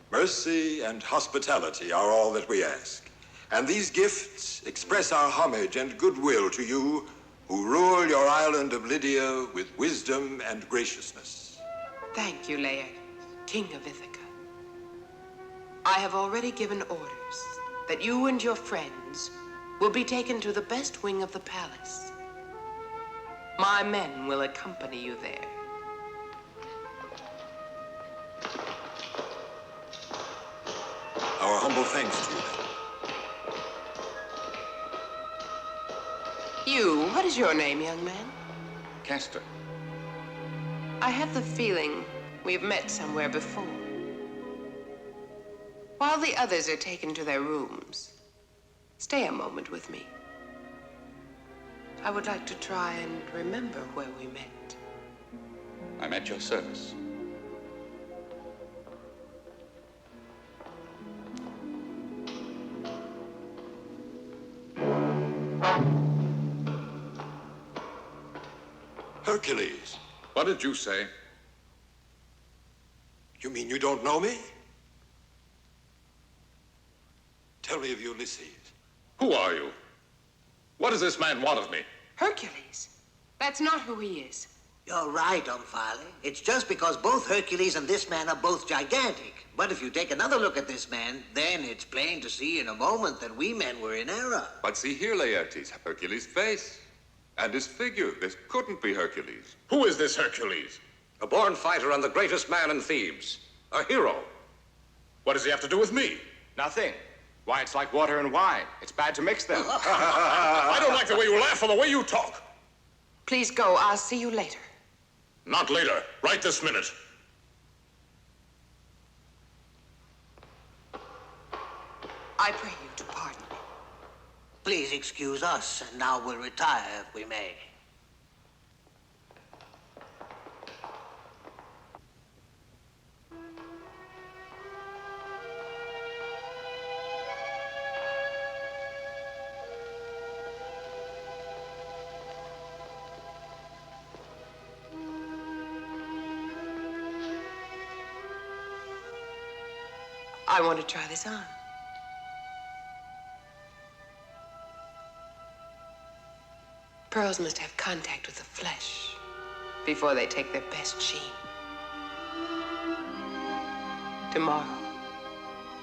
[SPEAKER 4] Mercy and hospitality are all that we ask, and these gifts express our homage and goodwill to you who rule your island of Lydia with wisdom and graciousness.
[SPEAKER 19] Thank you, Laertes, King of Ithaca. I have already given orders that you and your friends will be taken to the best wing of the palace. My men will accompany you there.
[SPEAKER 4] Our humble thanks to you.
[SPEAKER 19] You, what What is your name, young man?
[SPEAKER 6] Castor.
[SPEAKER 19] I have the feeling we've met somewhere before. While the others are taken to their rooms, stay a moment with me. I would like to try and remember where we met.
[SPEAKER 6] I'm at your service.
[SPEAKER 4] Hercules.
[SPEAKER 1] What did you say?
[SPEAKER 4] You mean you don't know me? Tell me of Ulysses.
[SPEAKER 1] Who are you? What does this man want of me?
[SPEAKER 19] Hercules. That's not who he is.
[SPEAKER 22] You're right, Omphale. It's just because both Hercules and this man are both gigantic. But if you take another look at this man, then it's plain to see in a moment that we men were in error.
[SPEAKER 13] But see here, Laertes, Hercules' face. And his figure. This couldn't be Hercules.
[SPEAKER 1] Who is this Hercules?
[SPEAKER 12] A born fighter and the greatest man in Thebes. A hero.
[SPEAKER 1] What does he have to do with me?
[SPEAKER 18] Nothing. Why, it's like water and wine. It's bad to mix them.
[SPEAKER 1] I don't like the way you laugh or the way you talk.
[SPEAKER 19] Please go. I'll see you later.
[SPEAKER 1] Not later. Right this minute.
[SPEAKER 19] I pray you to pardon me.
[SPEAKER 22] Please excuse us, and now we'll retire if we may.
[SPEAKER 19] I want to try this on. Pearls must have contact with the flesh before they take their best sheen. Tomorrow,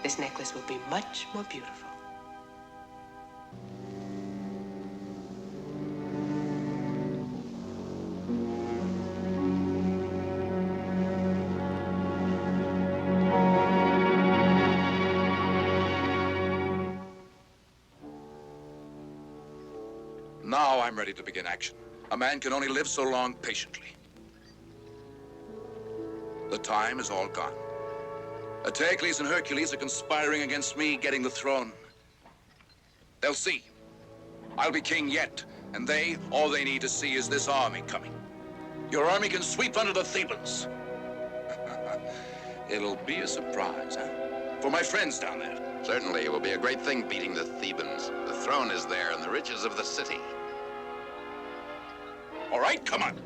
[SPEAKER 19] this necklace will be much more beautiful.
[SPEAKER 11] Now I'm ready to begin action. A man can only live so long patiently. The time is all gone. Hercules and Hercules are conspiring against me getting the throne. They'll see. I'll be king yet, and all they need to see is this army coming. Your army can sweep under the Thebans. It'll be a surprise, huh? For my friends down there.
[SPEAKER 13] Certainly, it will be a great thing beating the Thebans. The throne is there and the riches of the city.
[SPEAKER 11] All right, come on.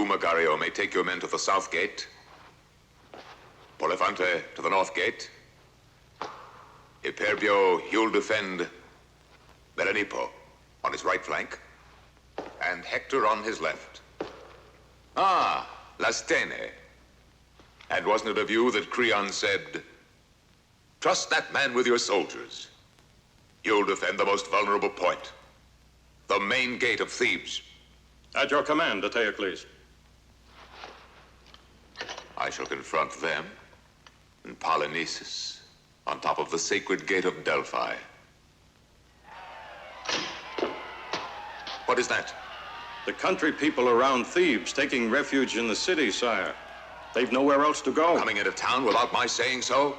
[SPEAKER 13] Magario may take your men to the south gate, Polifante to the north gate. Iperbio, you'll defend Melanipo on his right flank, and Hector on his left. Ah, Lastene. And wasn't it of you that Creon said, trust that man with your soldiers. You'll defend the most vulnerable point, the main gate of Thebes.
[SPEAKER 16] At your command, Eteocles.
[SPEAKER 13] I shall confront them and Polynices on top of the sacred gate of Delphi. What is that?
[SPEAKER 16] The country people around Thebes taking refuge in the city, sire. They've nowhere else to go.
[SPEAKER 13] Coming into town without my saying so?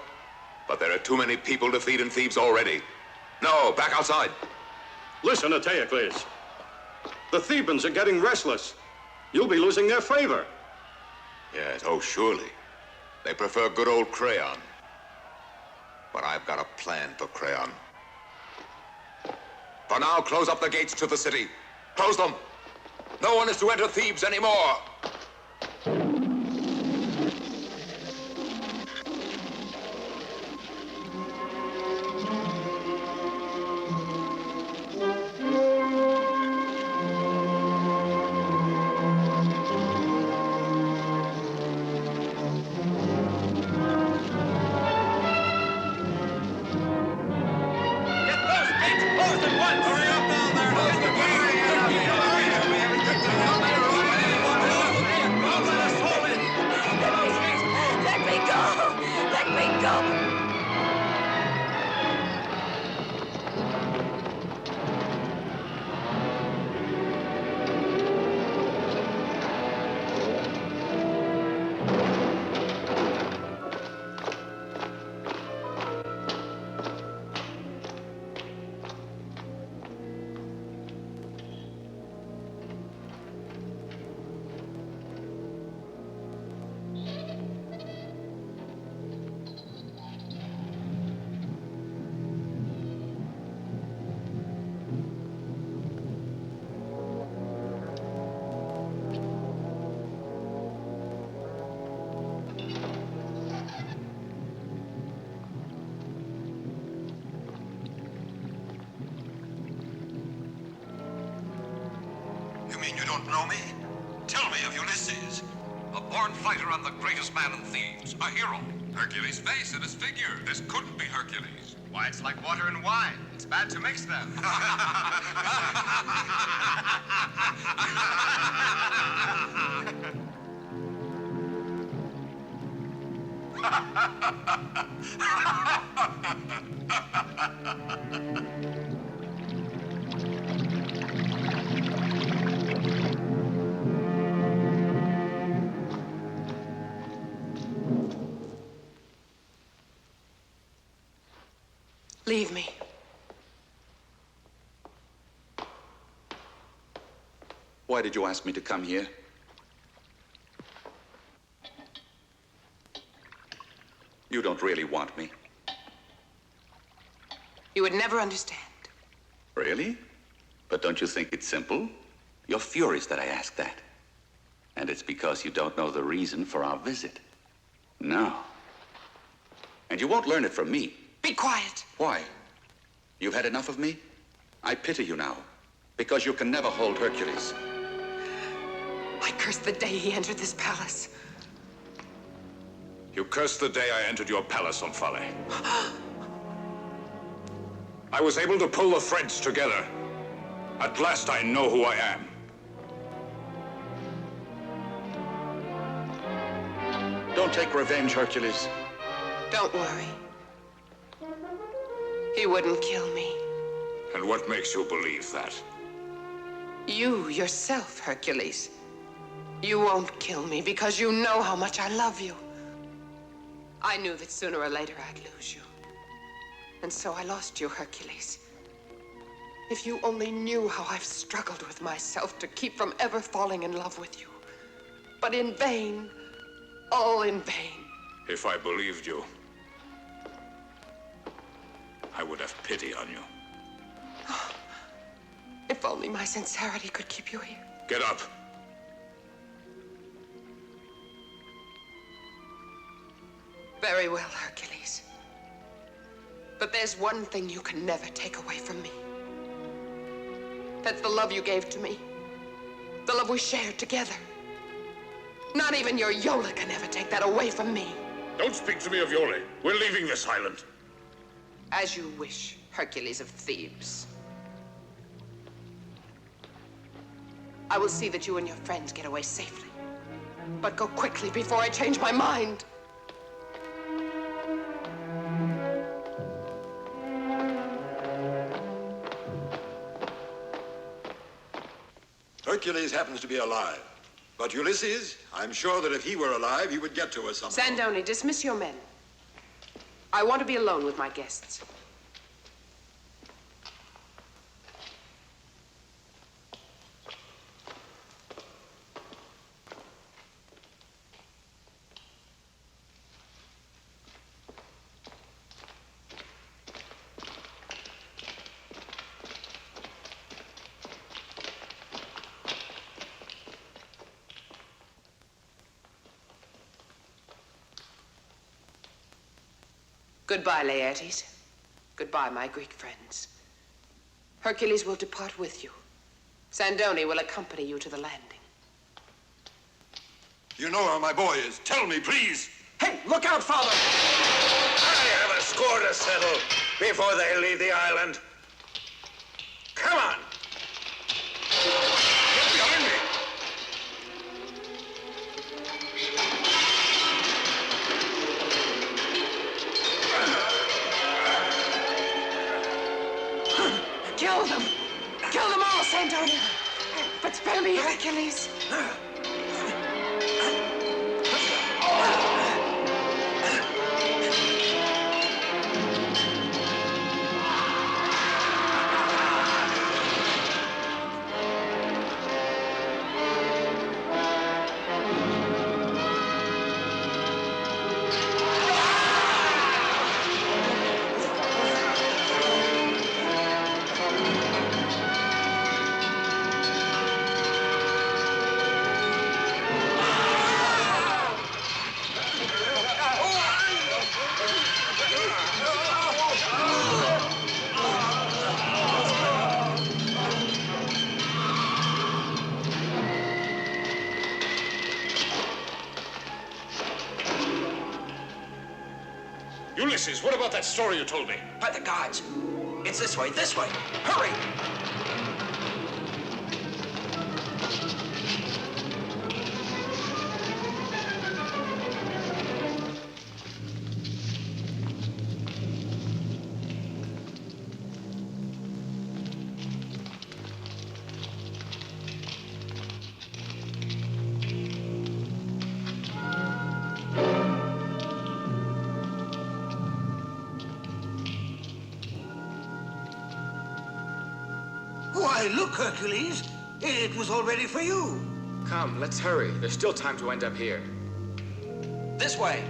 [SPEAKER 13] But there are too many people to feed in Thebes already. No, back outside.
[SPEAKER 16] Listen, Eteocles. The Thebans are getting restless. You'll be losing their favor.
[SPEAKER 13] Yes, oh, surely. They prefer good old Creon. But I've got a plan for Creon. For now, close up the gates to the city. Close them. No one is to enter Thebes anymore.
[SPEAKER 4] don't know me? Tell me of Ulysses.
[SPEAKER 11] A born fighter and the greatest man in Thebes. A hero. Hercules' face and his figure. This couldn't be Hercules.
[SPEAKER 18] Why, it's like water and wine. It's bad to mix them.
[SPEAKER 19] Leave me.
[SPEAKER 11] Why did you ask me to come here? You don't really want me.
[SPEAKER 19] You would never understand.
[SPEAKER 11] Really? But don't you think it's simple? You're furious that I asked that. And it's because you don't know the reason for our visit. No. And you won't learn it from me.
[SPEAKER 19] Be quiet.
[SPEAKER 11] Why? You've had enough of me? I pity you now, because you can never hold Hercules.
[SPEAKER 19] I curse the day he entered this palace.
[SPEAKER 1] You cursed the day I entered your palace, Omphale. I was able to pull the threads together. At last I know who I am.
[SPEAKER 11] Don't take revenge, Hercules.
[SPEAKER 19] Don't worry. He wouldn't kill me.
[SPEAKER 1] And what makes you believe that?
[SPEAKER 19] You yourself, Hercules. You won't kill me because you know how much I love you. I knew that sooner or later I'd lose you. And so I lost you, Hercules. If you only knew how I've struggled with myself to keep from ever falling in love with you. But in vain. All in vain.
[SPEAKER 1] If I believed you, I would have pity on you.
[SPEAKER 19] If only my sincerity could keep you here.
[SPEAKER 1] Get up.
[SPEAKER 19] Very well, Hercules. But there's one thing you can never take away from me. That's the love you gave to me. The love we shared together. Not even your Iole can ever take that away from me.
[SPEAKER 1] Don't speak to me of Iole. We're leaving this island.
[SPEAKER 19] As you wish, Hercules of Thebes. I will see that you and your friends get away safely. But go quickly before I change my mind.
[SPEAKER 4] Hercules happens to be alive. But Ulysses, I'm sure that if he were alive, he would get to us somehow.
[SPEAKER 19] Sandoni, dismiss your men. I want to be alone with my guests. Goodbye, Laertes. Goodbye, my Greek friends. Hercules will depart with you. Sandoni will accompany you to the landing.
[SPEAKER 4] You know where my boy is. Tell me, please.
[SPEAKER 18] Hey, look out, Father!
[SPEAKER 14] I have a score to settle before they leave the island. Come on!
[SPEAKER 1] Get behind me!
[SPEAKER 19] Kill them! Kill them all, Sandoni! But spare me, Hercules!
[SPEAKER 1] Ulysses, what about that story you told me?
[SPEAKER 5] By the gods. It's this way, this way. Hurry!
[SPEAKER 12] Why, look, Hercules. It was all ready for you.
[SPEAKER 18] Come, let's hurry. There's still time to end up here.
[SPEAKER 5] This way.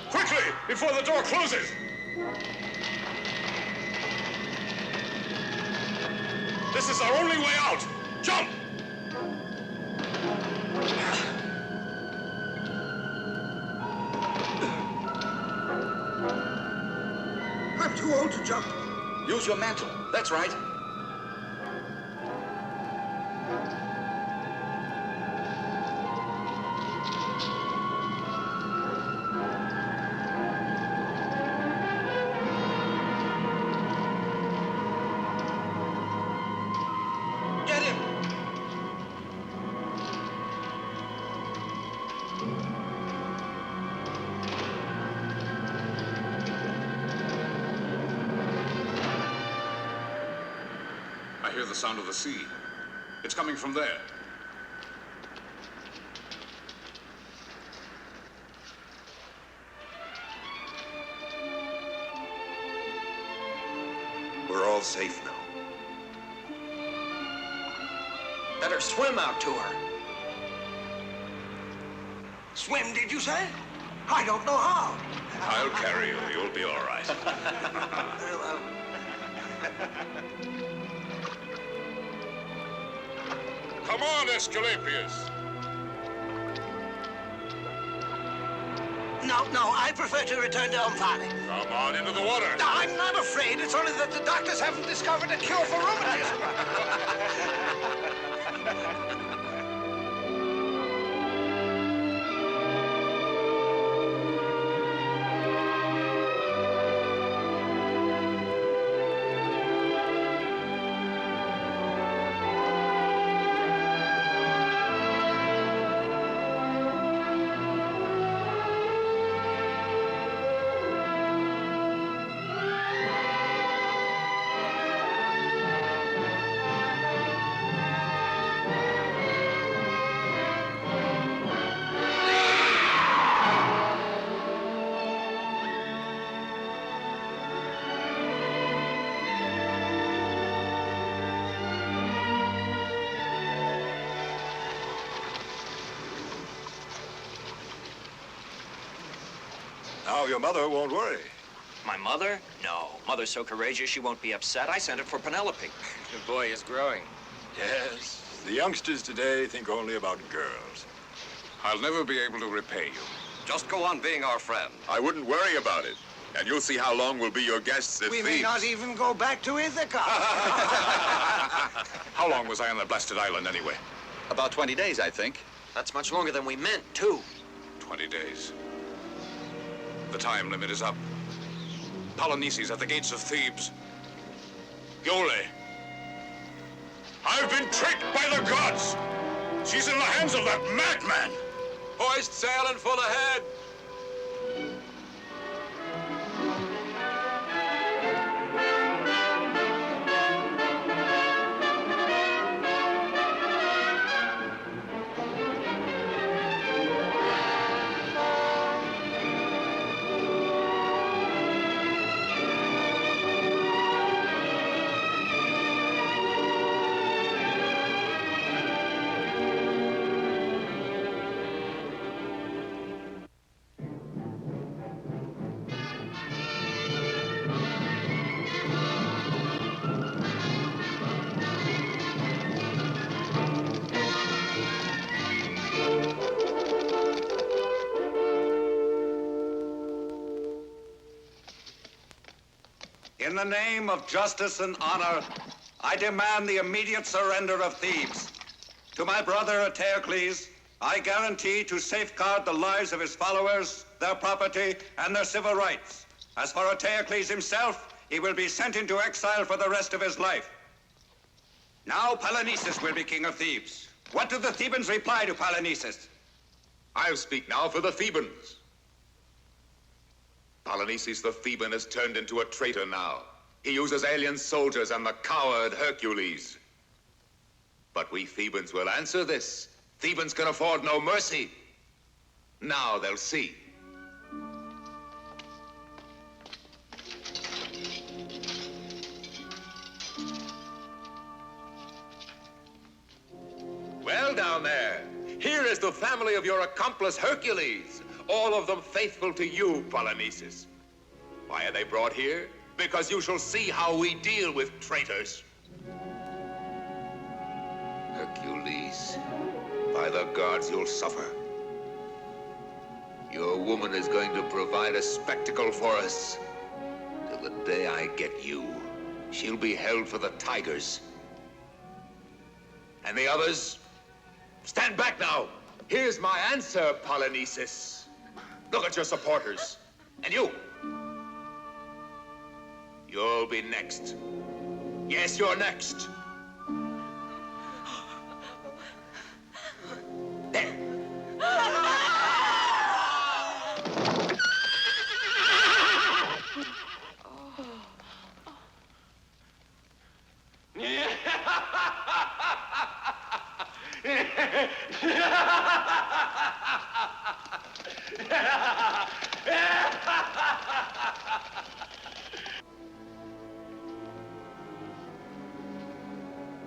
[SPEAKER 1] Quickly, before the door closes! This is our only way out! Jump!
[SPEAKER 12] I'm too old to jump.
[SPEAKER 11] Use your mantle. That's right.
[SPEAKER 5] Get him!
[SPEAKER 1] I hear the sound of the sea. It's coming from there.
[SPEAKER 2] We're all safe now.
[SPEAKER 5] Better swim out to her.
[SPEAKER 12] Swim, did you say? I don't know how.
[SPEAKER 1] I'll carry you. You'll be all right.
[SPEAKER 12] Very well.
[SPEAKER 1] Come on, Aesculapius.
[SPEAKER 12] No, I prefer to return to Omphale.
[SPEAKER 1] Come on into the water.
[SPEAKER 12] No, I'm not afraid. It's only that the doctors haven't discovered a cure for rheumatism.
[SPEAKER 4] Now your mother won't worry.
[SPEAKER 5] My mother? No. Mother's so courageous she won't be upset. I sent it for Penelope.
[SPEAKER 18] The boy is growing.
[SPEAKER 4] Yes, the youngsters today think only about girls.
[SPEAKER 1] I'll never be able to repay you.
[SPEAKER 11] Just go on being our friend.
[SPEAKER 13] I wouldn't worry about it. And you'll see how long we'll be your guests at
[SPEAKER 12] We
[SPEAKER 13] Thebes.
[SPEAKER 12] may not even go back to Ithaca.
[SPEAKER 1] How long was I on the blasted island anyway?
[SPEAKER 11] About 20 days, I think.
[SPEAKER 5] That's much longer than we meant, too.
[SPEAKER 1] 20 days. The time limit is up. Polyneices at the gates of Thebes. Iole. I've been tricked by the gods! She's in the hands of that madman!
[SPEAKER 13] Hoist sail and full ahead!
[SPEAKER 14] In the name of justice and honor,
[SPEAKER 9] I demand the immediate surrender of Thebes. To my brother Theocles, I guarantee to safeguard the lives of his followers, their property, and their civil rights. As for Theocles himself, he will be sent into exile for the rest of his life. Now Polynices will be king of Thebes. What do the Thebans reply to Polynices?
[SPEAKER 13] I'll speak now for the Thebans. Polynices the Theban has turned into a traitor now. He uses alien soldiers and the coward Hercules. But we Thebans will answer this. Thebans can afford no mercy. Now they'll see. Well, down there, here is the family of your accomplice Hercules, all of them faithful to you, Polynices. Why are they brought here? Because you shall see how we deal with traitors. Hercules, by the gods, you'll suffer. Your woman is going to provide a spectacle for us. Till the day I get you, she'll be held for the tigers. And the others? Stand back now. Here's my answer, Polynices. Look at your supporters. And you. You'll be next. Yes, you're next. There.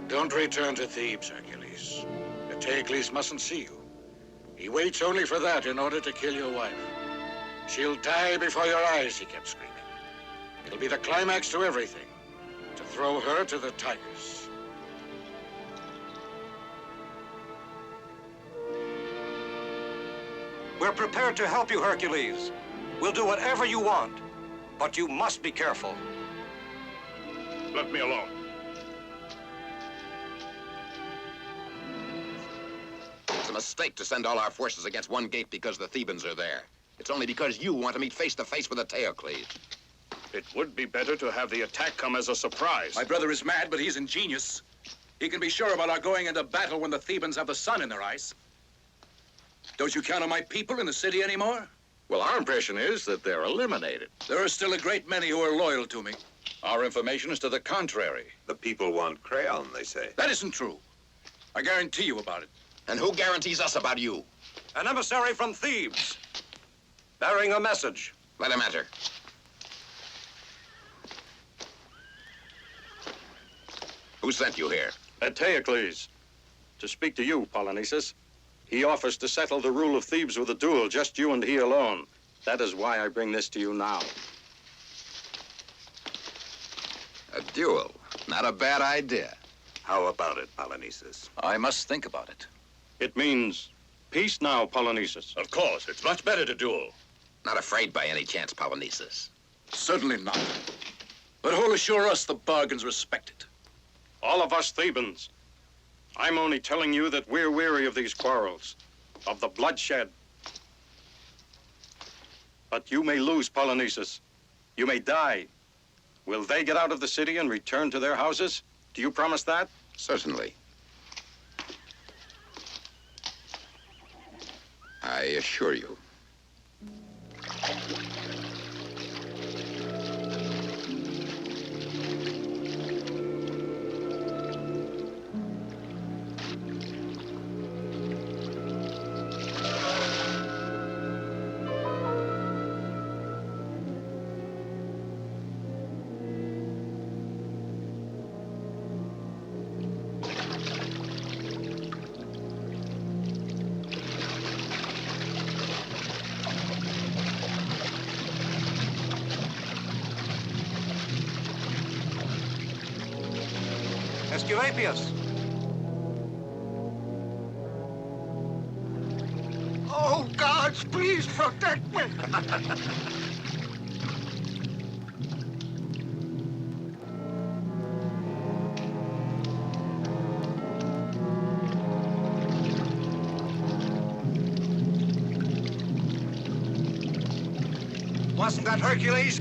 [SPEAKER 4] Don't return to Thebes, Hercules. Theocles mustn't see you. He waits only for that in order to kill your wife. She'll die before your eyes, he kept screaming. It'll be the climax to everything, to throw her to the tigers.
[SPEAKER 12] We're prepared to help you, Hercules. We'll do whatever you want, but you must be careful.
[SPEAKER 8] Let me alone.
[SPEAKER 11] It's a mistake to send all our forces against one gate because the Thebans are there. It's only because you want to meet face to face with the Theocles.
[SPEAKER 8] It would be better to have the attack come as a surprise.
[SPEAKER 1] My brother is mad, but he's ingenious. He can be sure about our going into battle when the Thebans have the sun in their eyes. Don't you count on my people in the city anymore?
[SPEAKER 4] Well, our impression is that they're eliminated.
[SPEAKER 1] There are still a great many who are loyal to me. Our information is to the contrary.
[SPEAKER 4] The people want Creon, they say.
[SPEAKER 1] That isn't true. I guarantee you about it.
[SPEAKER 11] And who guarantees us about you?
[SPEAKER 12] An emissary from Thebes, bearing a message.
[SPEAKER 11] Let him enter. Who sent you here?
[SPEAKER 16] Theocles. To speak to you, Polynices. He offers to settle the rule of Thebes with a duel, just you and he alone. That is why I bring this to you now.
[SPEAKER 11] A duel. Not a bad idea.
[SPEAKER 4] How about it, Polynices?
[SPEAKER 1] I must think about it.
[SPEAKER 16] It means peace now, Polynices.
[SPEAKER 8] Of course, it's much better to duel.
[SPEAKER 11] Not afraid by any chance, Polynices.
[SPEAKER 1] Certainly not. But who'll assure us the bargain's respected?
[SPEAKER 16] All of us Thebans. I'm only telling you that we're weary of these quarrels, of the bloodshed. But you may lose, Polynices. You may die. Will they get out of the city and return to their houses? Do you promise that?
[SPEAKER 11] Certainly. I assure you.
[SPEAKER 12] Esculapius. Oh, gods, please protect me. Wasn't that Hercules?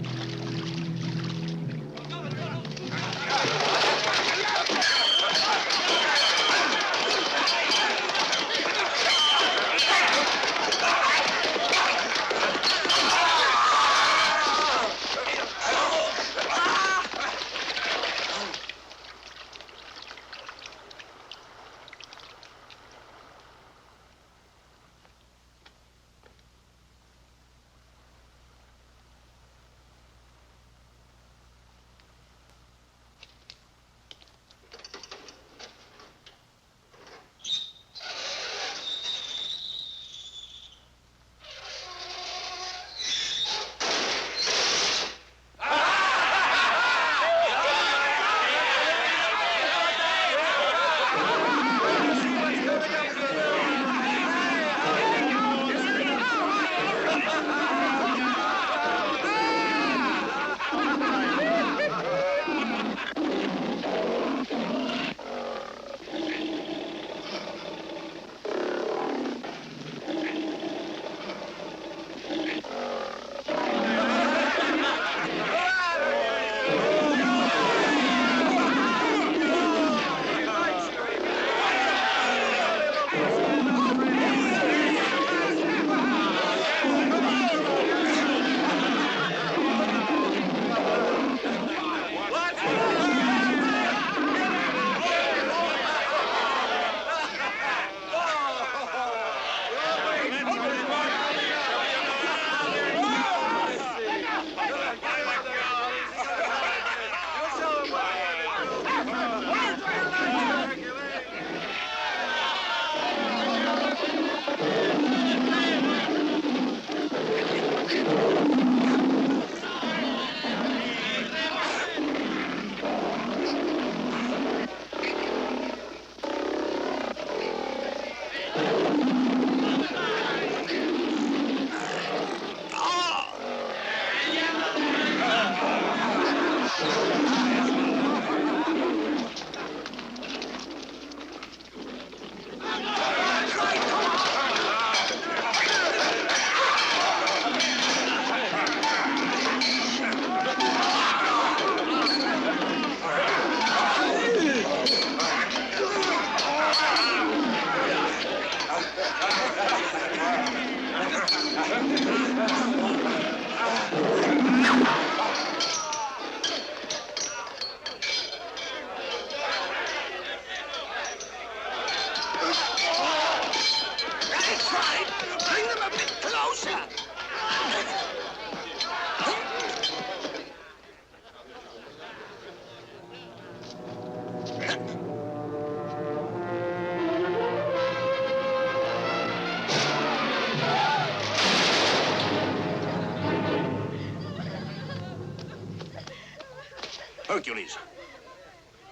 [SPEAKER 14] Hercules.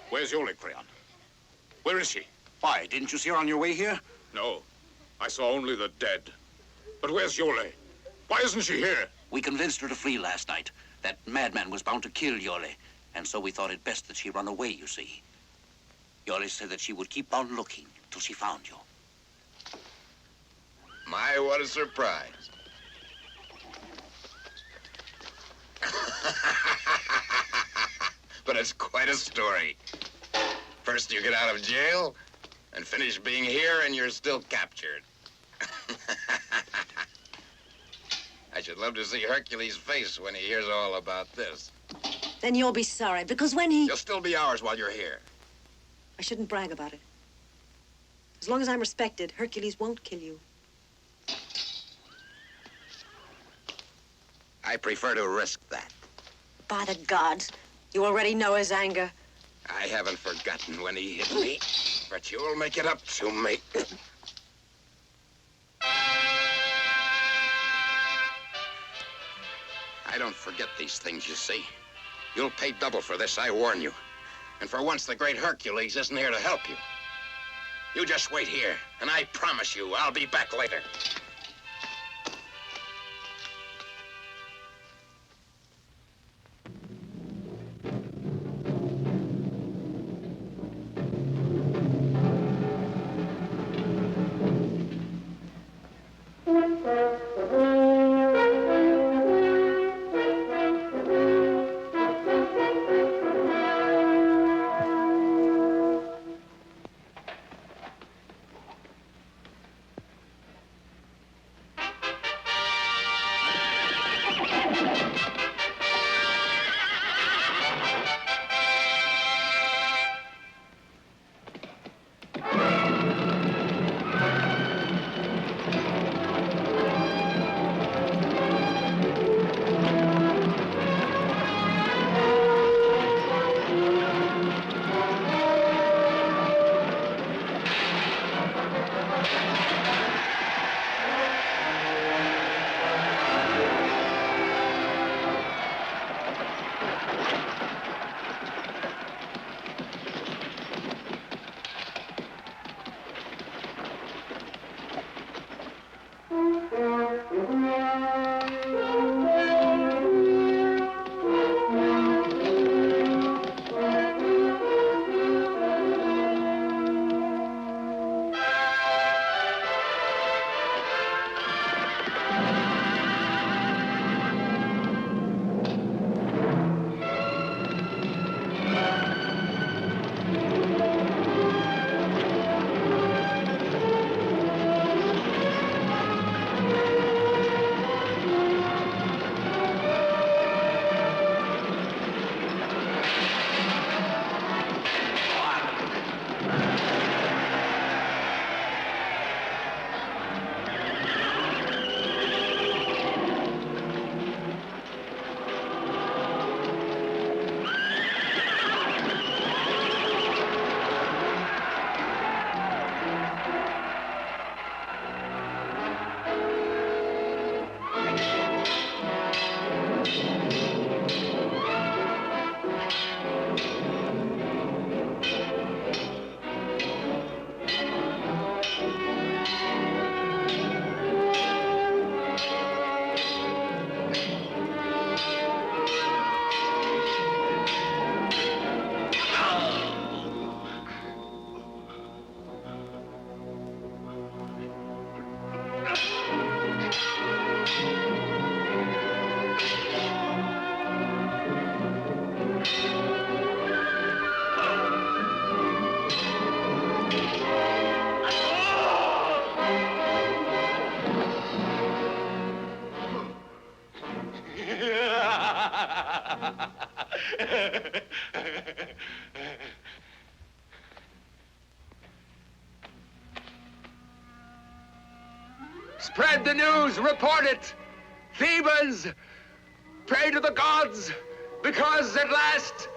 [SPEAKER 1] Where's Iole, Creon? Where is she?
[SPEAKER 14] Why, didn't you see her on your way here?
[SPEAKER 1] No. I saw only the dead. But where's Iole? Why isn't she here?
[SPEAKER 14] We convinced her to flee last night. That madman was bound to kill Iole, and so we thought it best that she run away, you see. Iole said that she would keep on looking till she found you.
[SPEAKER 11] My, what a surprise. But it's quite a story. First you get out of jail, and finish being here, and you're still captured. I should love to see Hercules' face when he hears all about this.
[SPEAKER 3] Then you'll be sorry, because when he...
[SPEAKER 11] You'll still be ours while you're here.
[SPEAKER 3] I shouldn't brag about it. As long as I'm respected, Hercules won't kill you.
[SPEAKER 11] I prefer to risk that.
[SPEAKER 3] By the gods, you already know his anger.
[SPEAKER 11] I haven't forgotten when he hit me, but you'll make it up to me. I don't forget these things, you see. You'll pay double for this, I warn you. And for once, the great Hercules isn't here to help you. You just wait here, and I promise you I'll be back later.
[SPEAKER 10] Spread the news, report it. Thebans, pray to the gods, because at last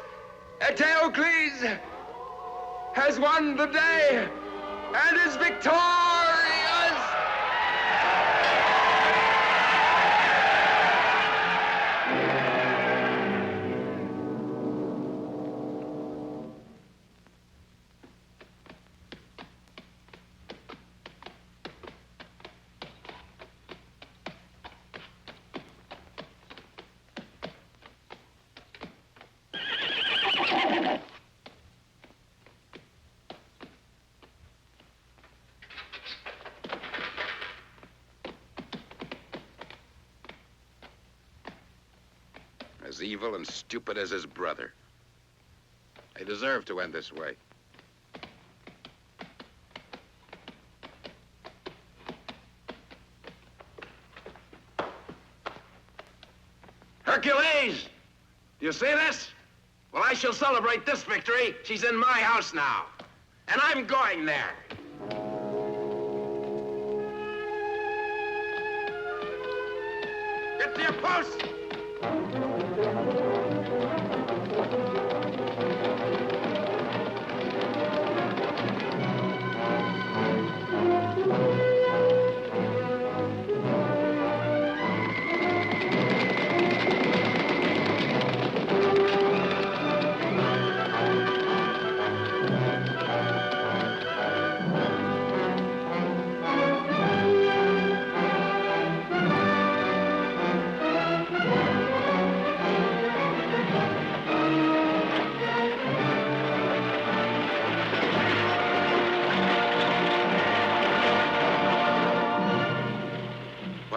[SPEAKER 10] Eteocles has won the day and is victorious.
[SPEAKER 17] As evil and stupid as his brother. They deserve to end this way.
[SPEAKER 10] Hercules! Do you see this? Well, I shall celebrate this victory. She's in my house now. And I'm going there. Get to your post!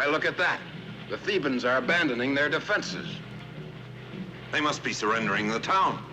[SPEAKER 17] Look at that. The Thebans are abandoning their defenses.
[SPEAKER 23] They must be surrendering the town.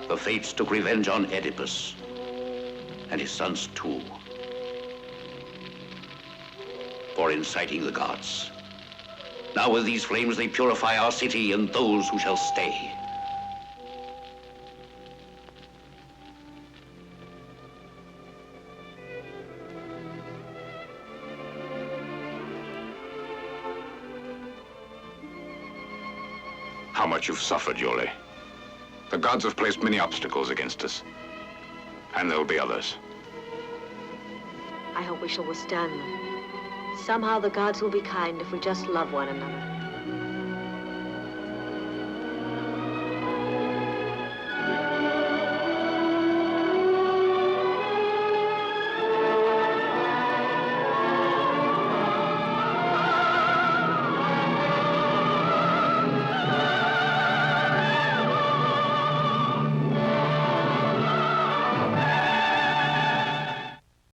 [SPEAKER 15] The Fates took revenge on Oedipus.
[SPEAKER 14] and his sons too, for inciting the gods. Now with these flames they purify our city and those who shall stay.
[SPEAKER 6] How much you've suffered, Iole. The gods have placed many obstacles against us. And there'll be others.
[SPEAKER 3] I hope we shall withstand them. Somehow the gods will be kind if we just love one another.